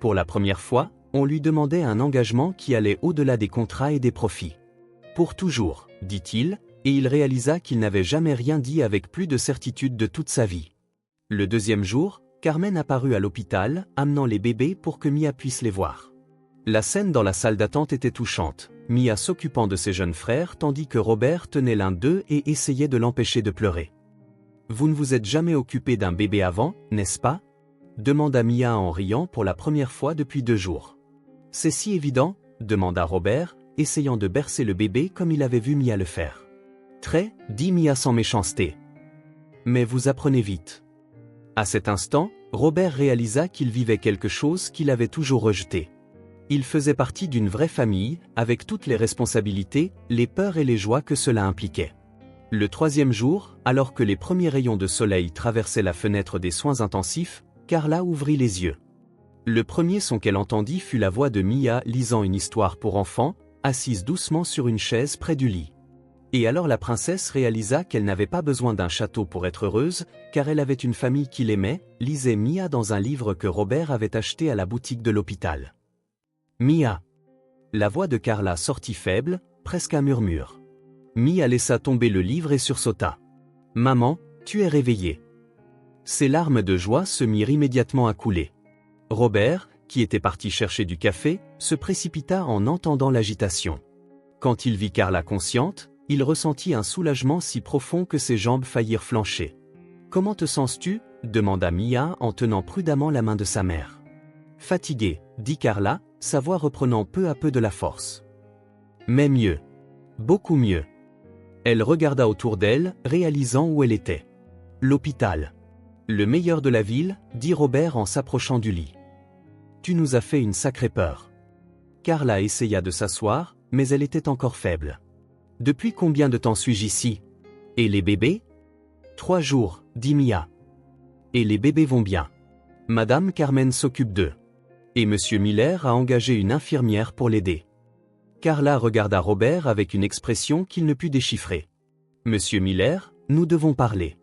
Pour la première fois, on lui demandait un engagement qui allait au-delà des contrats et des profits. « Pour toujours », dit-il, et il réalisa qu'il n'avait jamais rien dit avec plus de certitude de toute sa vie. Le deuxième jour, Carmen apparut à l'hôpital, amenant les bébés pour que Mia puisse les voir. La scène dans la salle d'attente était touchante, Mia s'occupant de ses jeunes frères tandis que Robert tenait l'un d'eux et essayait de l'empêcher de pleurer. « Vous ne vous êtes jamais occupé d'un bébé avant, n'est-ce pas ?» demanda Mia en riant pour la première fois depuis 2 jours. « C'est si évident ?» demanda Robert, essayant de bercer le bébé comme il avait vu Mia le faire. « Très, dit Mia sans méchanceté. Mais vous apprenez vite. » À cet instant, Robert réalisa qu'il vivait quelque chose qu'il avait toujours rejeté. Il faisait partie d'une vraie famille, avec toutes les responsabilités, les peurs et les joies que cela impliquait. Le 3e jour, alors que les premiers rayons de soleil traversaient la fenêtre des soins intensifs, Carla ouvrit les yeux. Le premier son qu'elle entendit fut la voix de Mia lisant une histoire pour enfants, assise doucement sur une chaise près du lit. Et alors la princesse réalisa qu'elle n'avait pas besoin d'un château pour être heureuse, car elle avait une famille qui l'aimait, lisait Mia dans un livre que Robert avait acheté à la boutique de l'hôpital. Mia. La voix de Carla sortit faible, presque un murmure. Mia laissa tomber le livre et sursauta. « Maman, tu es réveillée. » Ses larmes de joie se mirent immédiatement à couler. Robert, qui était parti chercher du café, se précipita en entendant l'agitation. Quand il vit Carla consciente, il ressentit un soulagement si profond que ses jambes faillirent flancher. « Comment te sens-tu » demanda Mia en tenant prudemment la main de sa mère. « Fatiguée, dit Carla, sa voix reprenant peu à peu de la force. « Mais mieux. Beaucoup mieux. » Elle regarda autour d'elle, réalisant où elle était. « L'hôpital. Le meilleur de la ville, dit Robert en s'approchant du lit. « Tu nous as fait une sacrée peur. » Carla essaya de s'asseoir, mais elle était encore faible. « Depuis combien de temps suis-je ici? Et les bébés? » « 3 jours, dit Mia. « Et les bébés vont bien. Madame Carmen s'occupe d'eux. Et Monsieur Miller a engagé une infirmière pour l'aider. » Carla regarda Robert avec une expression qu'il ne put déchiffrer. « Monsieur Miller, nous devons parler. »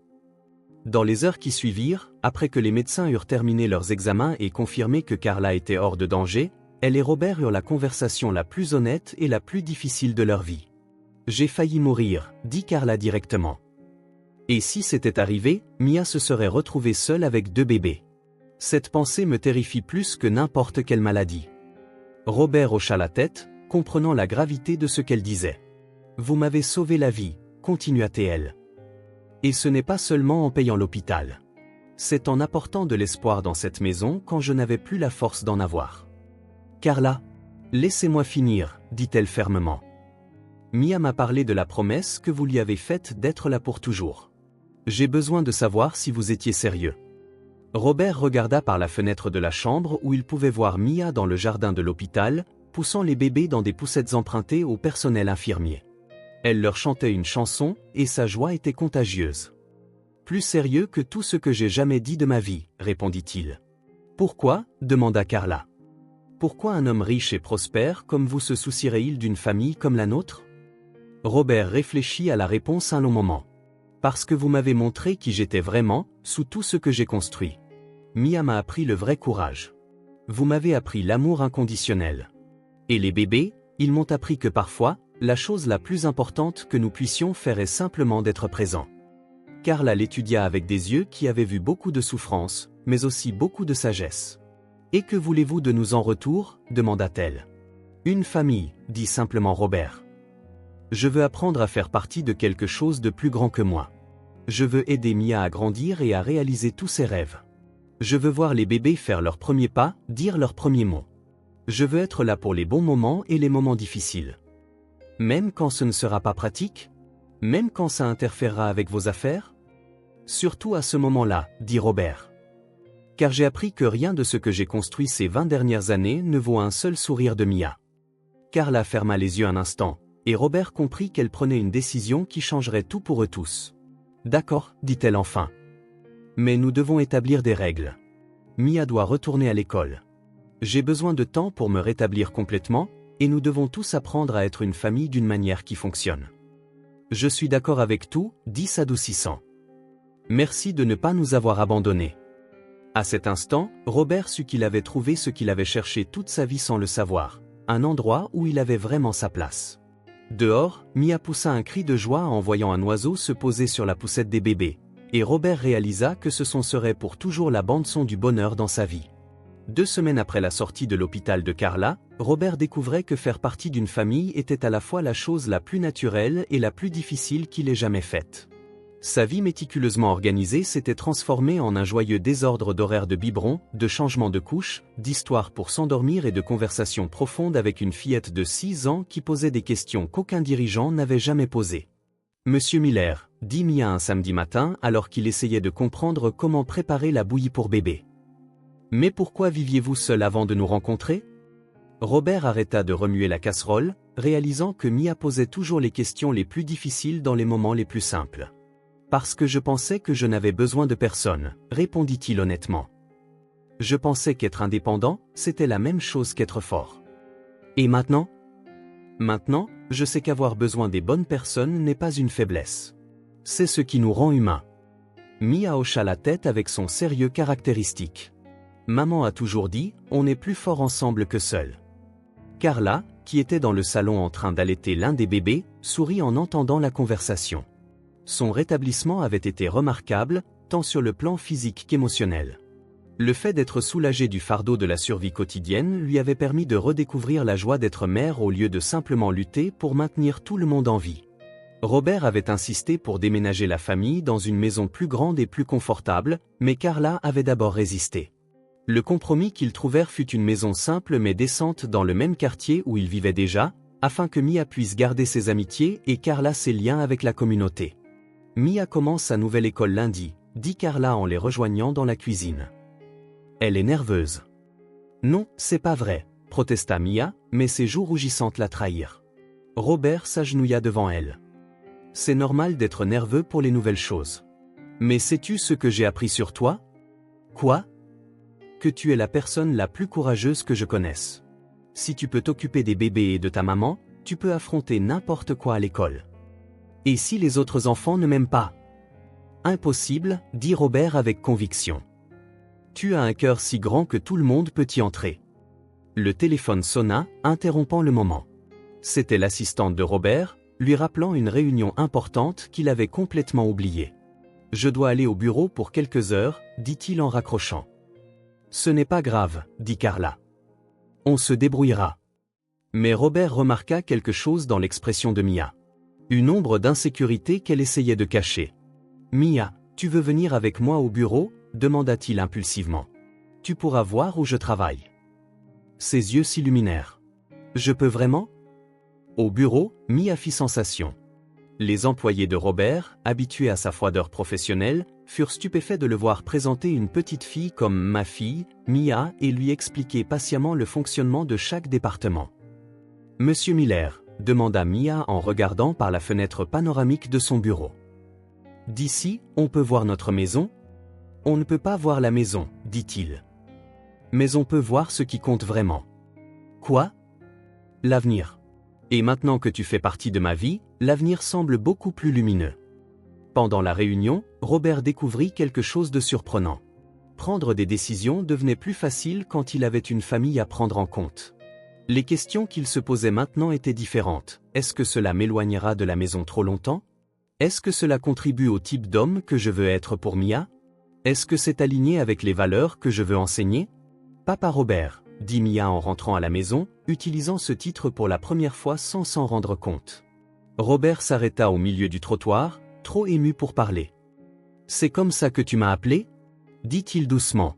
Dans les heures qui suivirent, après que les médecins eurent terminé leurs examens et confirmé que Carla était hors de danger, elle et Robert eurent la conversation la plus honnête et la plus difficile de leur vie. « J'ai failli mourir, dit Carla directement. Et si c'était arrivé, Mia se serait retrouvée seule avec 2 bébés. Cette pensée me terrifie plus que n'importe quelle maladie. » Robert hocha la tête, comprenant la gravité de ce qu'elle disait. « Vous m'avez sauvé la vie, continua-t-elle. Et ce n'est pas seulement en payant l'hôpital. C'est en apportant de l'espoir dans cette maison quand je n'avais plus la force d'en avoir. » Carla, laissez-moi finir, dit-elle fermement. Mia m'a parlé de la promesse que vous lui avez faite d'être là pour toujours. J'ai besoin de savoir si vous étiez sérieux. Robert regarda par la fenêtre de la chambre où il pouvait voir Mia dans le jardin de l'hôpital, poussant les bébés dans des poussettes empruntées au personnel infirmier. Elle leur chantait une chanson, et sa joie était contagieuse. « Plus sérieux que tout ce que j'ai jamais dit de ma vie, répondit-il. « Pourquoi » demanda Carla. « Pourquoi un homme riche et prospère comme vous se soucierait-il d'une famille comme la nôtre ?» Robert réfléchit à la réponse un long moment. « Parce que vous m'avez montré qui j'étais vraiment, sous tout ce que j'ai construit. Mia m'a appris le vrai courage. Vous m'avez appris l'amour inconditionnel. Et les bébés, ils m'ont appris que parfois, la chose la plus importante que nous puissions faire est simplement d'être présents. » Carla l'étudia avec des yeux qui avaient vu beaucoup de souffrance, mais aussi beaucoup de sagesse. « Et que voulez-vous de nous en retour » demanda-t-elle. « Une famille, dit simplement Robert. Je veux apprendre à faire partie de quelque chose de plus grand que moi. Je veux aider Mia à grandir et à réaliser tous ses rêves. Je veux voir les bébés faire leurs premiers pas, dire leurs premiers mots. Je veux être là pour les bons moments et les moments difficiles. Même quand ce ne sera pas pratique? Même quand ça interférera avec vos affaires? Surtout à ce moment-là, dit Robert. Car j'ai appris que rien de ce que j'ai construit ces 20 dernières années ne vaut un seul sourire de Mia. » Carla ferma les yeux un instant, et Robert comprit qu'elle prenait une décision qui changerait tout pour eux tous. « D'accord, dit-elle enfin. Mais nous devons établir des règles. Mia doit retourner à l'école. J'ai besoin de temps pour me rétablir complètement, et nous devons tous apprendre à être une famille d'une manière qui fonctionne. Je suis d'accord avec tout, dit s'adoucissant. Merci de ne pas nous avoir abandonnés. » À cet instant, Robert sut qu'il avait trouvé ce qu'il avait cherché toute sa vie sans le savoir, un endroit où il avait vraiment sa place. Dehors, Mia poussa un cri de joie en voyant un oiseau se poser sur la poussette des bébés. Et Robert réalisa que ce son serait pour toujours la bande-son du bonheur dans sa vie. 2 semaines après la sortie de l'hôpital de Carla, Robert découvrait que faire partie d'une famille était à la fois la chose la plus naturelle et la plus difficile qu'il ait jamais faite. Sa vie méticuleusement organisée s'était transformée en un joyeux désordre d'horaires de biberon, de changements de couches, d'histoires pour s'endormir et de conversations profondes avec une fillette de 6 ans qui posait des questions qu'aucun dirigeant n'avait jamais posées. « Monsieur Miller », dit Mia un samedi matin alors qu'il essayait de comprendre comment préparer la bouillie pour bébé. « Mais pourquoi viviez-vous seul avant de nous rencontrer ?» Robert arrêta de remuer la casserole, réalisant que Mia posait toujours les questions les plus difficiles dans les moments les plus simples. « Parce que je pensais que je n'avais besoin de personne, répondit-il honnêtement. Je pensais qu'être indépendant, c'était la même chose qu'être fort. Et maintenant ? Maintenant, je sais qu'avoir besoin des bonnes personnes n'est pas une faiblesse. C'est ce qui nous rend humains. Mia hocha la tête avec son sérieux caractéristique. Maman a toujours dit, on est plus fort ensemble que seul. Carla, qui était dans le salon en train d'allaiter l'un des bébés, sourit en entendant la conversation. Son rétablissement avait été remarquable, tant sur le plan physique qu'émotionnel. Le fait d'être soulagé du fardeau de la survie quotidienne lui avait permis de redécouvrir la joie d'être mère au lieu de simplement lutter pour maintenir tout le monde en vie. Robert avait insisté pour déménager la famille dans une maison plus grande et plus confortable, mais Carla avait d'abord résisté. Le compromis qu'ils trouvèrent fut une maison simple mais décente dans le même quartier où ils vivaient déjà, afin que Mia puisse garder ses amitiés et Carla ses liens avec la communauté. Mia commence sa nouvelle école lundi, dit Carla en les rejoignant dans la cuisine. Elle est nerveuse. Non, c'est pas vrai, protesta Mia, mais ses joues rougissantes la trahirent. Robert s'agenouilla devant elle. C'est normal d'être nerveux pour les nouvelles choses. Mais sais-tu ce que j'ai appris sur toi ? Quoi ? Que tu es la personne la plus courageuse que je connaisse. Si tu peux t'occuper des bébés et de ta maman, tu peux affronter n'importe quoi à l'école. Et si les autres enfants ne m'aiment pas ? Impossible, dit Robert avec conviction. Tu as un cœur si grand que tout le monde peut y entrer. Le téléphone sonna, interrompant le moment. C'était l'assistante de Robert, lui rappelant une réunion importante qu'il avait complètement oubliée. « Je dois aller au bureau pour quelques heures », dit-il en raccrochant. « Ce n'est pas grave, dit Carla. On se débrouillera. » Mais Robert remarqua quelque chose dans l'expression de Mia. Une ombre d'insécurité qu'elle essayait de cacher. « Mia, tu veux venir avec moi au bureau ?» demanda-t-il impulsivement. « Tu pourras voir où je travaille. » Ses yeux s'illuminèrent. « Je peux vraiment ?» Au bureau, Mia fit sensation. Les employés de Robert, habitués à sa froideur professionnelle, furent stupéfaits de le voir présenter une petite fille comme « ma fille », Mia, et lui expliquer patiemment le fonctionnement de chaque département. « Monsieur Miller », demanda Mia en regardant par la fenêtre panoramique de son bureau. « D'ici, on peut voir notre maison ?» « On ne peut pas voir la maison, dit-il. Mais on peut voir ce qui compte vraiment. »« Quoi ? » ?»« L'avenir. Et maintenant que tu fais partie de ma vie, l'avenir semble beaucoup plus lumineux. » Pendant la réunion, Robert découvrit quelque chose de surprenant. Prendre des décisions devenait plus facile quand il avait une famille à prendre en compte. Les questions qu'il se posait maintenant étaient différentes. Est-ce que cela m'éloignera de la maison trop longtemps ? Est-ce que cela contribue au type d'homme que je veux être pour Mia ? Est-ce que c'est aligné avec les valeurs que je veux enseigner ? Papa Robert, dit Mia en rentrant à la maison, utilisant ce titre pour la première fois sans s'en rendre compte. Robert s'arrêta au milieu du trottoir, trop ému pour parler. « C'est comme ça que tu m'as appelé ?» dit-il doucement.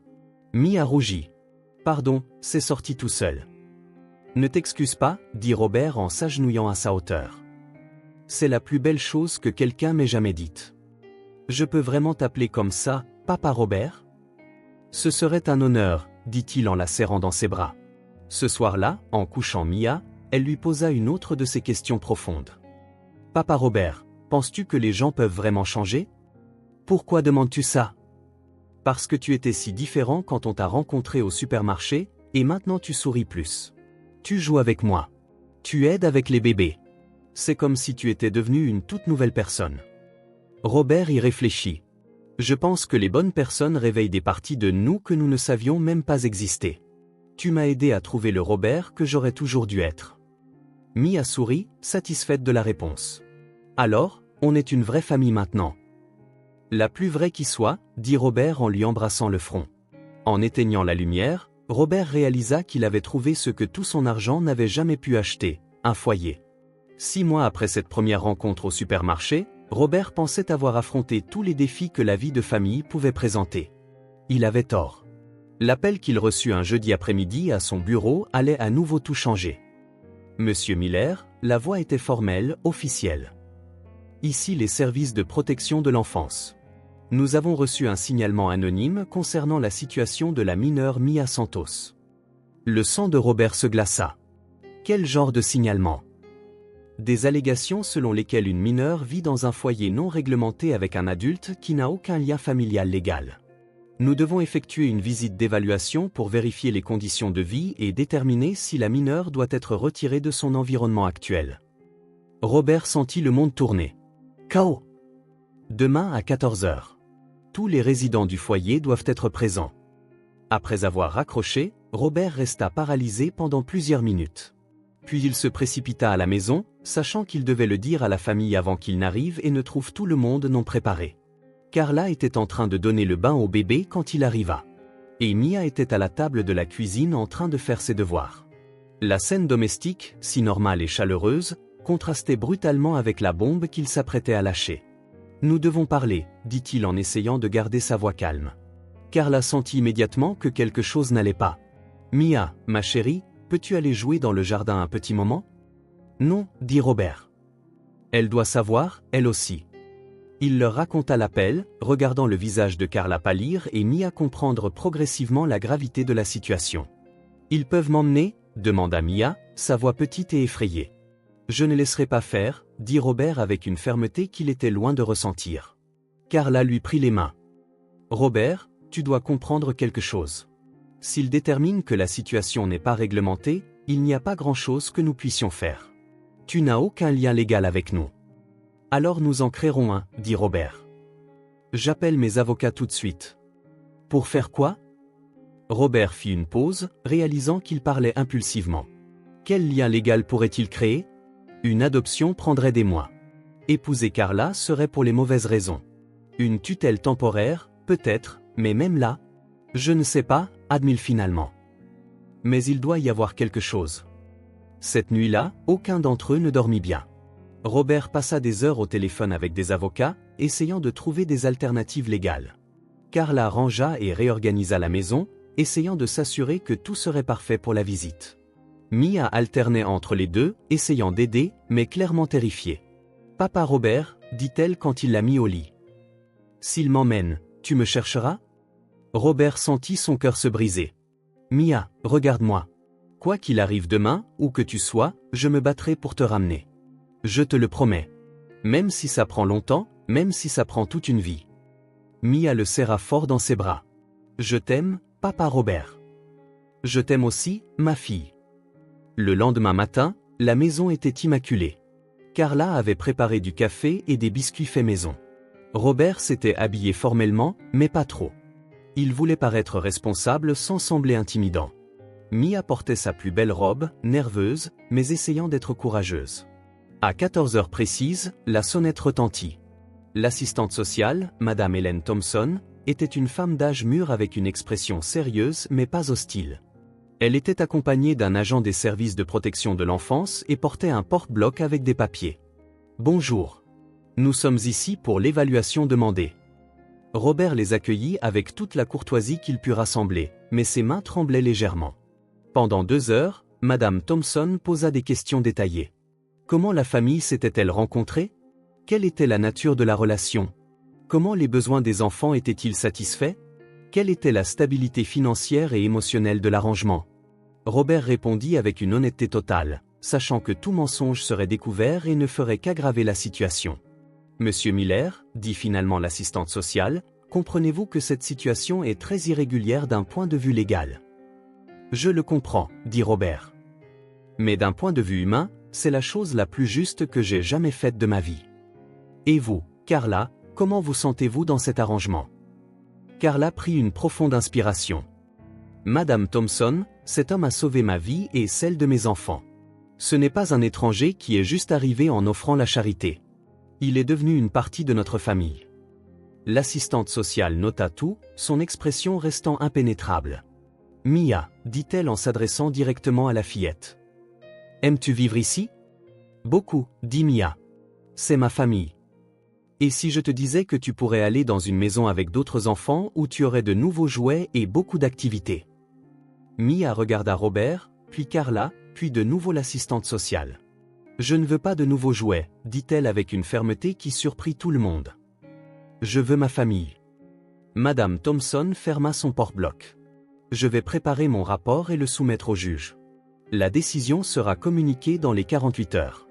Mia rougit. « Pardon, c'est sorti tout seul. »« Ne t'excuse pas, dit Robert en s'agenouillant à sa hauteur. C'est la plus belle chose que quelqu'un m'ait jamais dite. Je peux vraiment t'appeler comme ça, Papa Robert ? Ce serait un honneur, dit-il en la serrant dans ses bras. Ce soir-là, en couchant Mia, elle lui posa une autre de ses questions profondes. Papa Robert, penses-tu que les gens peuvent vraiment changer ? Pourquoi demandes-tu ça ? Parce que tu étais si différent quand on t'a rencontré au supermarché, et maintenant tu souris plus. Tu joues avec moi. Tu aides avec les bébés. C'est comme si tu étais devenu une toute nouvelle personne. Robert y réfléchit. Je pense que les bonnes personnes réveillent des parties de nous que nous ne savions même pas exister. Tu m'as aidé à trouver le Robert que j'aurais toujours dû être. Mia sourit, satisfaite de la réponse. Alors, on est une vraie famille maintenant. La plus vraie qui soit, dit Robert en lui embrassant le front. En éteignant la lumière, Robert réalisa qu'il avait trouvé ce que tout son argent n'avait jamais pu acheter, un foyer. 6 mois après cette première rencontre au supermarché, Robert pensait avoir affronté tous les défis que la vie de famille pouvait présenter. Il avait tort. L'appel qu'il reçut un jeudi après-midi à son bureau allait à nouveau tout changer. Monsieur Miller, la voix était formelle, officielle. Ici les services de protection de l'enfance. Nous avons reçu un signalement anonyme concernant la situation de la mineure Mia Santos. Le sang de Robert se glaça. Quel genre de signalement? Des allégations selon lesquelles une mineure vit dans un foyer non réglementé avec un adulte qui n'a aucun lien familial légal. Nous devons effectuer une visite d'évaluation pour vérifier les conditions de vie et déterminer si la mineure doit être retirée de son environnement actuel. Robert sentit le monde tourner. KO. Demain à 14 h. Tous les résidents du foyer doivent être présents. Après avoir raccroché, Robert resta paralysé pendant plusieurs minutes. Puis il se précipita à la maison, sachant qu'il devait le dire à la famille avant qu'il n'arrive et ne trouve tout le monde non préparé. Carla était en train de donner le bain au bébé quand il arriva. Et Mia était à la table de la cuisine en train de faire ses devoirs. La scène domestique, si normale et chaleureuse, contrastait brutalement avec la bombe qu'il s'apprêtait à lâcher. « Nous devons parler », dit-il en essayant de garder sa voix calme. Carla sentit immédiatement que quelque chose n'allait pas. « Mia, ma chérie, peux-tu aller jouer dans le jardin un petit moment ?»« Non, dit Robert. Elle doit savoir, elle aussi. » Il leur raconta l'appel, regardant le visage de Carla pâlir et Mia comprendre progressivement la gravité de la situation. « Ils peuvent m'emmener ?» demanda Mia, sa voix petite et effrayée. « Je ne laisserai pas faire, » dit Robert avec une fermeté qu'il était loin de ressentir. Carla lui prit les mains. « Robert, tu dois comprendre quelque chose. S'il détermine que la situation n'est pas réglementée, il n'y a pas grand-chose que nous puissions faire. Tu n'as aucun lien légal avec nous. » « Alors nous en créerons un, » dit Robert. « J'appelle mes avocats tout de suite. »« Pour faire quoi ?» Robert fit une pause, réalisant qu'il parlait impulsivement. Quel lien légal pourrait-il créer? Une adoption prendrait des mois. Épouser Carla serait pour les mauvaises raisons. Une tutelle temporaire, peut-être, mais même là, je ne sais pas, admit finalement. Mais il doit y avoir quelque chose. Cette nuit-là, aucun d'entre eux ne dormit bien. Robert passa des heures au téléphone avec des avocats, essayant de trouver des alternatives légales. Carla rangea et réorganisa la maison, essayant de s'assurer que tout serait parfait pour la visite. Mia alternait entre les deux, essayant d'aider, mais clairement terrifiée. « Papa Robert, dit-elle quand il l'a mis au lit. S'il m'emmène, tu me chercheras ?» Robert sentit son cœur se briser. « Mia, regarde-moi. Quoi qu'il arrive demain, où que tu sois, je me battrai pour te ramener. Je te le promets. Même si ça prend longtemps, même si ça prend toute une vie. » Mia le serra fort dans ses bras. « Je t'aime, papa Robert. Je t'aime aussi, ma fille. » Le lendemain matin, la maison était immaculée. Carla avait préparé du café et des biscuits faits maison. Robert s'était habillé formellement, mais pas trop. Il voulait paraître responsable sans sembler intimidant. Mia portait sa plus belle robe, nerveuse, mais essayant d'être courageuse. À 14 h précises, la sonnette retentit. L'assistante sociale, Madame Hélène Thompson, était une femme d'âge mûr avec une expression sérieuse mais pas hostile. Elle était accompagnée d'un agent des services de protection de l'enfance et portait un porte-bloc avec des papiers. « Bonjour. Nous sommes ici pour l'évaluation demandée. » Robert les accueillit avec toute la courtoisie qu'il put rassembler, mais ses mains tremblaient légèrement. Pendant 2 heures, Madame Thompson posa des questions détaillées. Comment la famille s'était-elle rencontrée? Quelle était la nature de la relation? Comment les besoins des enfants étaient-ils satisfaits? Quelle était la stabilité financière et émotionnelle de l'arrangement? Robert répondit avec une honnêteté totale, sachant que tout mensonge serait découvert et ne ferait qu'aggraver la situation. « Monsieur Miller, dit finalement l'assistante sociale, comprenez-vous que cette situation est très irrégulière d'un point de vue légal? » Je le comprends, dit Robert. Mais d'un point de vue humain, c'est la chose la plus juste que j'ai jamais faite de ma vie. Et vous, Carla, comment vous sentez-vous dans cet arrangement? Carla prit une profonde inspiration. Madame Thompson, cet homme a sauvé ma vie et celle de mes enfants. Ce n'est pas un étranger qui est juste arrivé en offrant la charité. Il est devenu une partie de notre famille. L'assistante sociale nota tout, son expression restant impénétrable. « Mia, dit-elle en s'adressant directement à la fillette. Aimes-tu vivre ici ? Beaucoup, dit Mia. C'est ma famille. Et si je te disais que tu pourrais aller dans une maison avec d'autres enfants où tu aurais de nouveaux jouets et beaucoup d'activités ? Mia regarda Robert, puis Carla, puis de nouveau l'assistante sociale. Je ne veux pas de nouveaux jouets, dit-elle avec une fermeté qui surprit tout le monde. Je veux ma famille. Madame Thompson ferma son porte-bloc. Je vais préparer mon rapport et le soumettre au juge. La décision sera communiquée dans les 48 heures.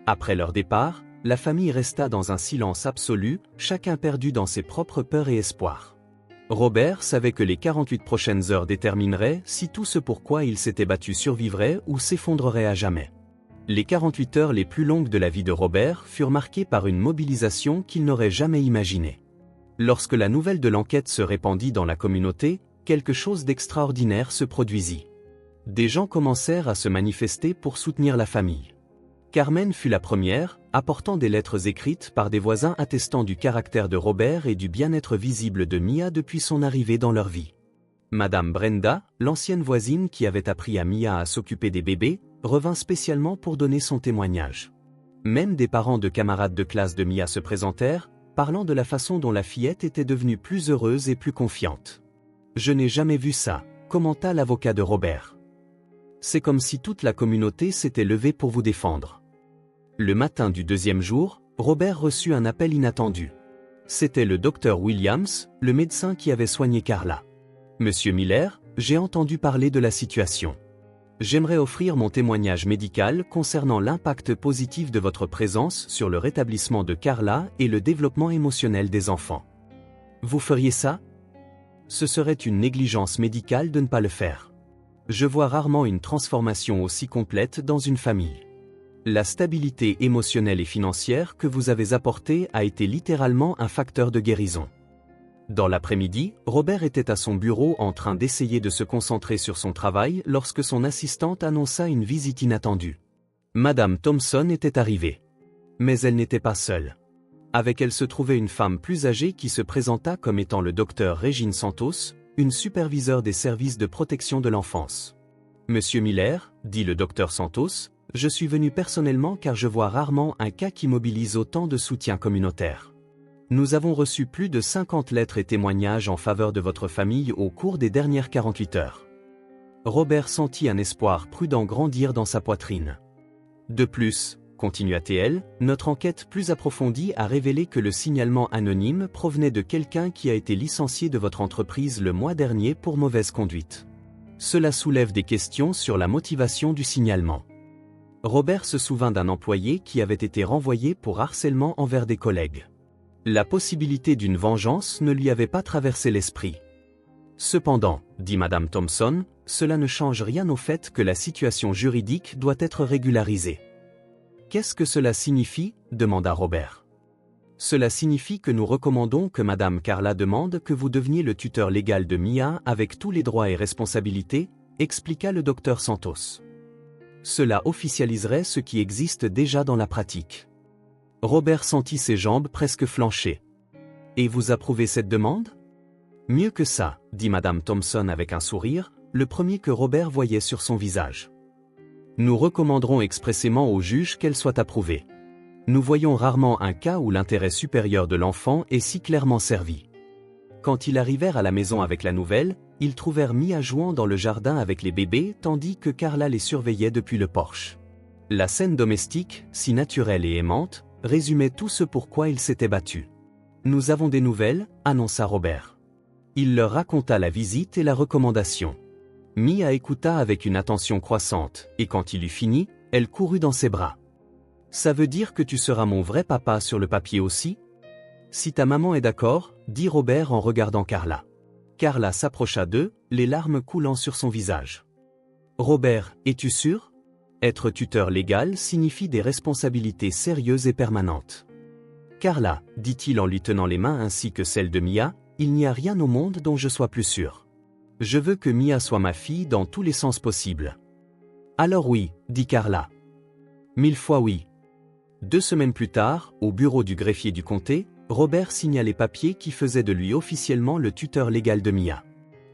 Après leur départ, la famille resta dans un silence absolu, chacun perdu dans ses propres peurs et espoirs. Robert savait que les 48 prochaines heures détermineraient si tout ce pourquoi il s'était battu survivrait ou s'effondrerait à jamais. Les 48 heures les plus longues de la vie de Robert furent marquées par une mobilisation qu'il n'aurait jamais imaginée. Lorsque la nouvelle de l'enquête se répandit dans la communauté, quelque chose d'extraordinaire se produisit. Des gens commencèrent à se manifester pour soutenir la famille. Carmen fut la première, apportant des lettres écrites par des voisins attestant du caractère de Robert et du bien-être visible de Mia depuis son arrivée dans leur vie. Madame Brenda, l'ancienne voisine qui avait appris à Mia à s'occuper des bébés, revint spécialement pour donner son témoignage. Même des parents de camarades de classe de Mia se présentèrent, parlant de la façon dont la fillette était devenue plus heureuse et plus confiante. « Je n'ai jamais vu ça », commenta l'avocat de Robert. « C'est comme si toute la communauté s'était levée pour vous défendre. » Le matin du deuxième jour, Robert reçut un appel inattendu. C'était le docteur Williams, le médecin qui avait soigné Carla. « Monsieur Miller, j'ai entendu parler de la situation. J'aimerais offrir mon témoignage médical concernant l'impact positif de votre présence sur le rétablissement de Carla et le développement émotionnel des enfants. Vous feriez ça ? Ce serait une négligence médicale de ne pas le faire. Je vois rarement une transformation aussi complète dans une famille. La stabilité émotionnelle et financière que vous avez apportée a été littéralement un facteur de guérison. » Dans l'après-midi, Robert était à son bureau en train d'essayer de se concentrer sur son travail lorsque son assistante annonça une visite inattendue. Madame Thompson était arrivée. Mais elle n'était pas seule. Avec elle se trouvait une femme plus âgée qui se présenta comme étant le docteur Régine Santos, une superviseure des services de protection de l'enfance. « Monsieur Miller, dit le docteur Santos, je suis venu personnellement car je vois rarement un cas qui mobilise autant de soutien communautaire. Nous avons reçu plus de 50 lettres et témoignages en faveur de votre famille au cours des dernières 48 heures. » Robert sentit un espoir prudent grandir dans sa poitrine. « De plus, continua-t-elle, notre enquête plus approfondie a révélé que le signalement anonyme provenait de quelqu'un qui a été licencié de votre entreprise le mois dernier pour mauvaise conduite. Cela soulève des questions sur la motivation du signalement. » Robert se souvint d'un employé qui avait été renvoyé pour harcèlement envers des collègues. La possibilité d'une vengeance ne lui avait pas traversé l'esprit. Cependant, dit Madame Thompson, cela ne change rien au fait que la situation juridique doit être régularisée. Qu'est-ce que cela signifie ? Demanda Robert. Cela signifie que nous recommandons que Madame Carla demande que vous deveniez le tuteur légal de Mia avec tous les droits et responsabilités, expliqua le docteur Santos. Cela officialiserait ce qui existe déjà dans la pratique. Robert sentit ses jambes presque flancher. « Et vous approuvez cette demande ? » « Mieux que ça, dit Madame Thompson avec un sourire, le premier que Robert voyait sur son visage. « Nous recommanderons expressément au juge qu'elle soit approuvée. Nous voyons rarement un cas où l'intérêt supérieur de l'enfant est si clairement servi. » Quand ils arrivèrent à la maison avec la nouvelle, ils trouvèrent Mia jouant dans le jardin avec les bébés tandis que Carla les surveillait depuis le porche. La scène domestique, si naturelle et aimante, résumait tout ce pourquoi il s'était battu. « Nous avons des nouvelles, » annonça Robert. Il leur raconta la visite et la recommandation. Mia écouta avec une attention croissante, et quand il eut fini, elle courut dans ses bras. « Ça veut dire que tu seras mon vrai papa sur le papier aussi ? Si ta maman est d'accord, » dit Robert en regardant Carla. Carla s'approcha d'eux, les larmes coulant sur son visage. « Robert, es-tu sûr ? Être tuteur légal signifie des responsabilités sérieuses et permanentes. »« Carla, dit-il en lui tenant les mains ainsi que celles de Mia, il n'y a rien au monde dont je sois plus sûr. Je veux que Mia soit ma fille dans tous les sens possibles. »« Alors oui, dit Carla. « 1000 fois oui. » 2 semaines plus tard, au bureau du greffier du comté, Robert signa les papiers qui faisaient de lui officiellement le tuteur légal de Mia.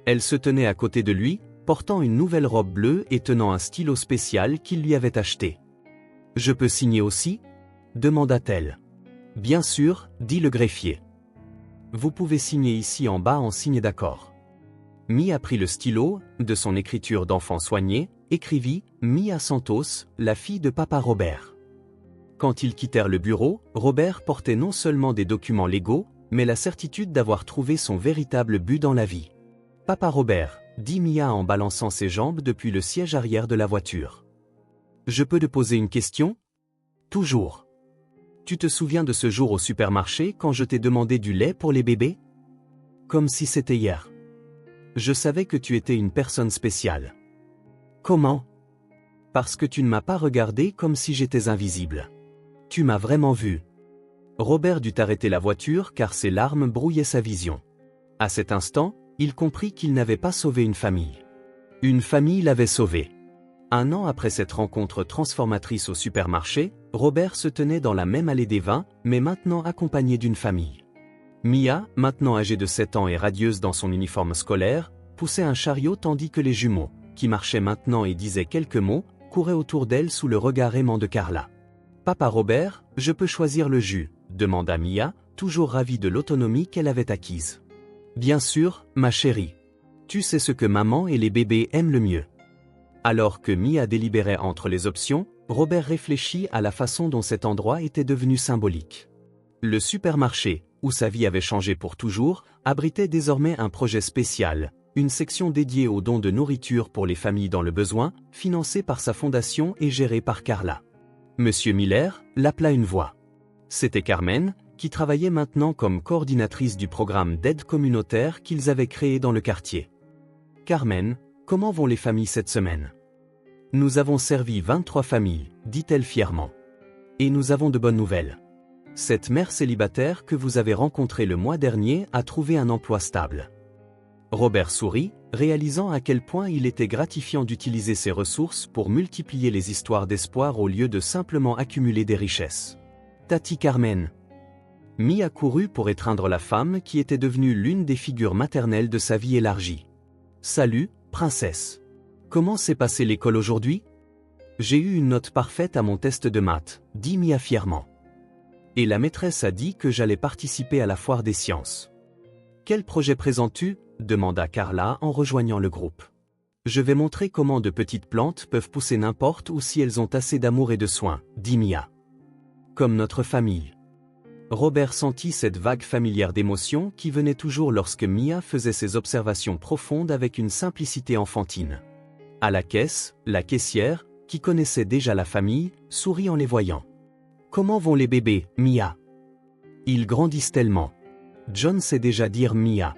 Elle se tenait à côté de lui, portant une nouvelle robe bleue et tenant un stylo spécial qu'il lui avait acheté. « Je peux signer aussi ?» demanda-t-elle. « Bien sûr, » dit le greffier. « Vous pouvez signer ici en bas en signe d'accord. » Mia prit le stylo, de son écriture d'enfant soigné, écrivit « Mia Santos, la fille de papa Robert ». Quand ils quittèrent le bureau, Robert portait non seulement des documents légaux, mais la certitude d'avoir trouvé son véritable but dans la vie. « Papa Robert », dit Mia en balançant ses jambes depuis le siège arrière de la voiture. « Je peux te poser une question ? » « Toujours. » « Tu te souviens de ce jour au supermarché quand je t'ai demandé du lait pour les bébés ? Comme si c'était hier. Je savais que tu étais une personne spéciale. » « Comment ? » « Parce que tu ne m'as pas regardé comme si j'étais invisible. Tu m'as vraiment vu. » Robert dut arrêter la voiture car ses larmes brouillaient sa vision. À cet instant, il comprit qu'il n'avait pas sauvé une famille. Une famille l'avait sauvé. 1 an après cette rencontre transformatrice au supermarché, Robert se tenait dans la même allée des vins, mais maintenant accompagné d'une famille. Mia, maintenant âgée de 7 ans et radieuse dans son uniforme scolaire, poussait un chariot tandis que les jumeaux, qui marchaient maintenant et disaient quelques mots, couraient autour d'elle sous le regard aimant de Carla. « Papa Robert, je peux choisir le jus ?» demanda Mia, toujours ravie de l'autonomie qu'elle avait acquise. « Bien sûr, ma chérie. Tu sais ce que maman et les bébés aiment le mieux. » Alors que Mia délibérait entre les options, Robert réfléchit à la façon dont cet endroit était devenu symbolique. Le supermarché, où sa vie avait changé pour toujours, abritait désormais un projet spécial, une section dédiée aux dons de nourriture pour les familles dans le besoin, financée par sa fondation et gérée par Carla. Monsieur Miller l'appela une voix. C'était Carmen, qui travaillait maintenant comme coordinatrice du programme d'aide communautaire qu'ils avaient créé dans le quartier. « Carmen, comment vont les familles cette semaine ? » « Nous avons servi 23 familles, dit-elle fièrement. Et nous avons de bonnes nouvelles. Cette mère célibataire que vous avez rencontrée le mois dernier a trouvé un emploi stable. » Robert sourit, réalisant à quel point il était gratifiant d'utiliser ses ressources pour multiplier les histoires d'espoir au lieu de simplement accumuler des richesses. « Tati Carmen. » Mia courut pour étreindre la femme qui était devenue l'une des figures maternelles de sa vie élargie. « Salut, princesse. Comment s'est passée l'école aujourd'hui ? » « J'ai eu une note parfaite à mon test de maths, dit Mia fièrement. Et la maîtresse a dit que j'allais participer à la foire des sciences. « Quel projet présentes-tu ? » demanda Carla en rejoignant le groupe. « Je vais montrer comment de petites plantes peuvent pousser n'importe où si elles ont assez d'amour et de soin, dit Mia. Comme notre famille. Robert sentit cette vague familière d'émotions qui venait toujours lorsque Mia faisait ses observations profondes avec une simplicité enfantine. À la caisse, la caissière, qui connaissait déjà la famille, sourit en les voyant. « Comment vont les bébés, Mia ? » « Ils grandissent tellement. John sait déjà dire Mia. »«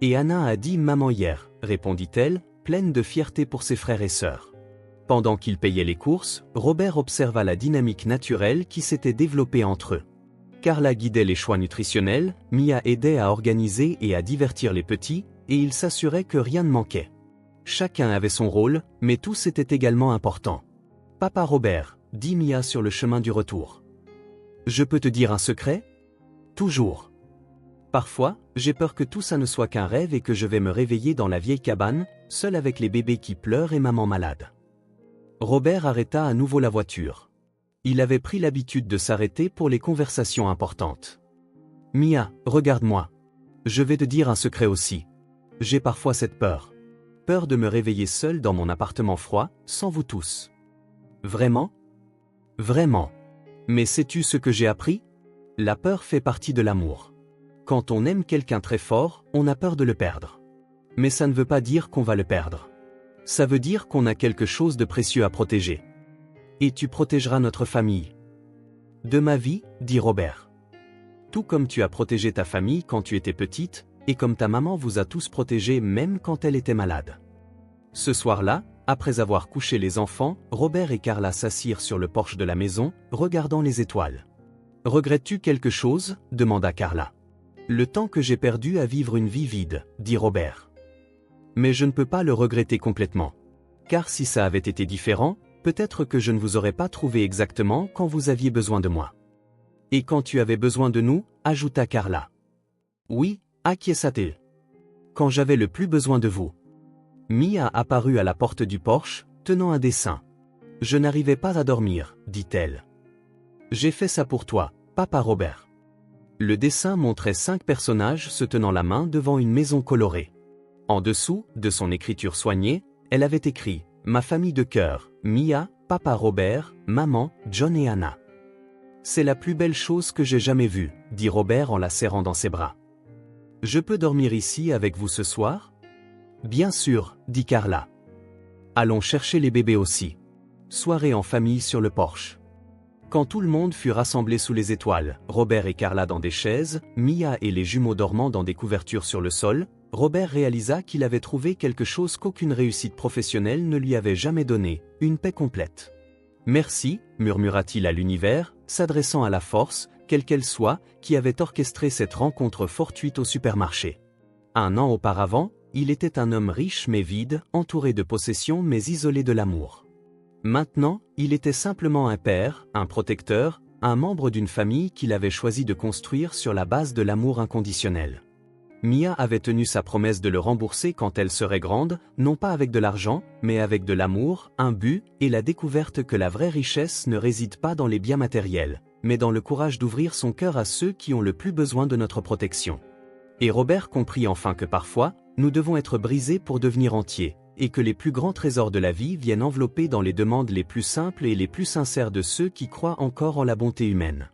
Et Anna a dit maman hier, » répondit-elle, pleine de fierté pour ses frères et sœurs. Pendant qu'ils payaient les courses, Robert observa la dynamique naturelle qui s'était développée entre eux. Carla guidait les choix nutritionnels, Mia aidait à organiser et à divertir les petits, et il s'assurait que rien ne manquait. Chacun avait son rôle, mais tous étaient également importants. « Papa Robert, » dit Mia sur le chemin du retour. « Je peux te dire un secret ? Toujours. Parfois, j'ai peur que tout ça ne soit qu'un rêve et que je vais me réveiller dans la vieille cabane, seul avec les bébés qui pleurent et maman malade. » Robert arrêta à nouveau la voiture. Il avait pris l'habitude de s'arrêter pour les conversations importantes. « Mia, regarde-moi. Je vais te dire un secret aussi. J'ai parfois cette peur. Peur de me réveiller seul dans mon appartement froid, sans vous tous. » « Vraiment ? » ?»« Vraiment. Mais sais-tu ce que j'ai appris ? La peur fait partie de l'amour. Quand on aime quelqu'un très fort, on a peur de le perdre. Mais ça ne veut pas dire qu'on va le perdre. Ça veut dire qu'on a quelque chose de précieux à protéger. Et tu protégeras notre famille. »« De ma vie, » dit Robert. « Tout comme tu as protégé ta famille quand tu étais petite, et comme ta maman vous a tous protégés même quand elle était malade. » Ce soir-là, après avoir couché les enfants, Robert et Carla s'assirent sur le porche de la maison, regardant les étoiles. « Regrettes-tu quelque chose ? » demanda Carla. « Le temps que j'ai perdu à vivre une vie vide, » dit Robert. « Mais je ne peux pas le regretter complètement. Car si ça avait été différent, peut-être que je ne vous aurais pas trouvé exactement quand vous aviez besoin de moi. Et quand tu avais besoin de nous, ajouta Carla. Oui, acquiesça-t-il. Quand j'avais le plus besoin de vous. Mia apparut à la porte du porche, tenant un dessin. Je n'arrivais pas à dormir, dit-elle. J'ai fait ça pour toi, papa Robert. Le dessin montrait 5 personnages se tenant la main devant une maison colorée. En dessous, de son écriture soignée, elle avait écrit « Ma famille de cœur, Mia, papa Robert, maman, John et Anna ». C'est la plus belle chose que j'ai jamais vue, dit Robert en la serrant dans ses bras. Je peux dormir ici avec vous ce soir? Bien sûr, dit Carla. Allons chercher les bébés aussi. Soirée en famille sur le porche. Quand tout le monde fut rassemblé sous les étoiles, Robert et Carla dans des chaises, Mia et les jumeaux dormant dans des couvertures sur le sol, Robert réalisa qu'il avait trouvé quelque chose qu'aucune réussite professionnelle ne lui avait jamais donné, une paix complète. Merci, murmura-t-il à l'univers, s'adressant à la force, quelle qu'elle soit, qui avait orchestré cette rencontre fortuite au supermarché. 1 an auparavant, il était un homme riche mais vide, entouré de possessions mais isolé de l'amour. Maintenant, il était simplement un père, un protecteur, un membre d'une famille qu'il avait choisi de construire sur la base de l'amour inconditionnel. Mia avait tenu sa promesse de le rembourser quand elle serait grande, non pas avec de l'argent, mais avec de l'amour, un but, et la découverte que la vraie richesse ne réside pas dans les biens matériels, mais dans le courage d'ouvrir son cœur à ceux qui ont le plus besoin de notre protection. Et Robert comprit enfin que parfois, nous devons être brisés pour devenir entiers, et que les plus grands trésors de la vie viennent envelopper dans les demandes les plus simples et les plus sincères de ceux qui croient encore en la bonté humaine.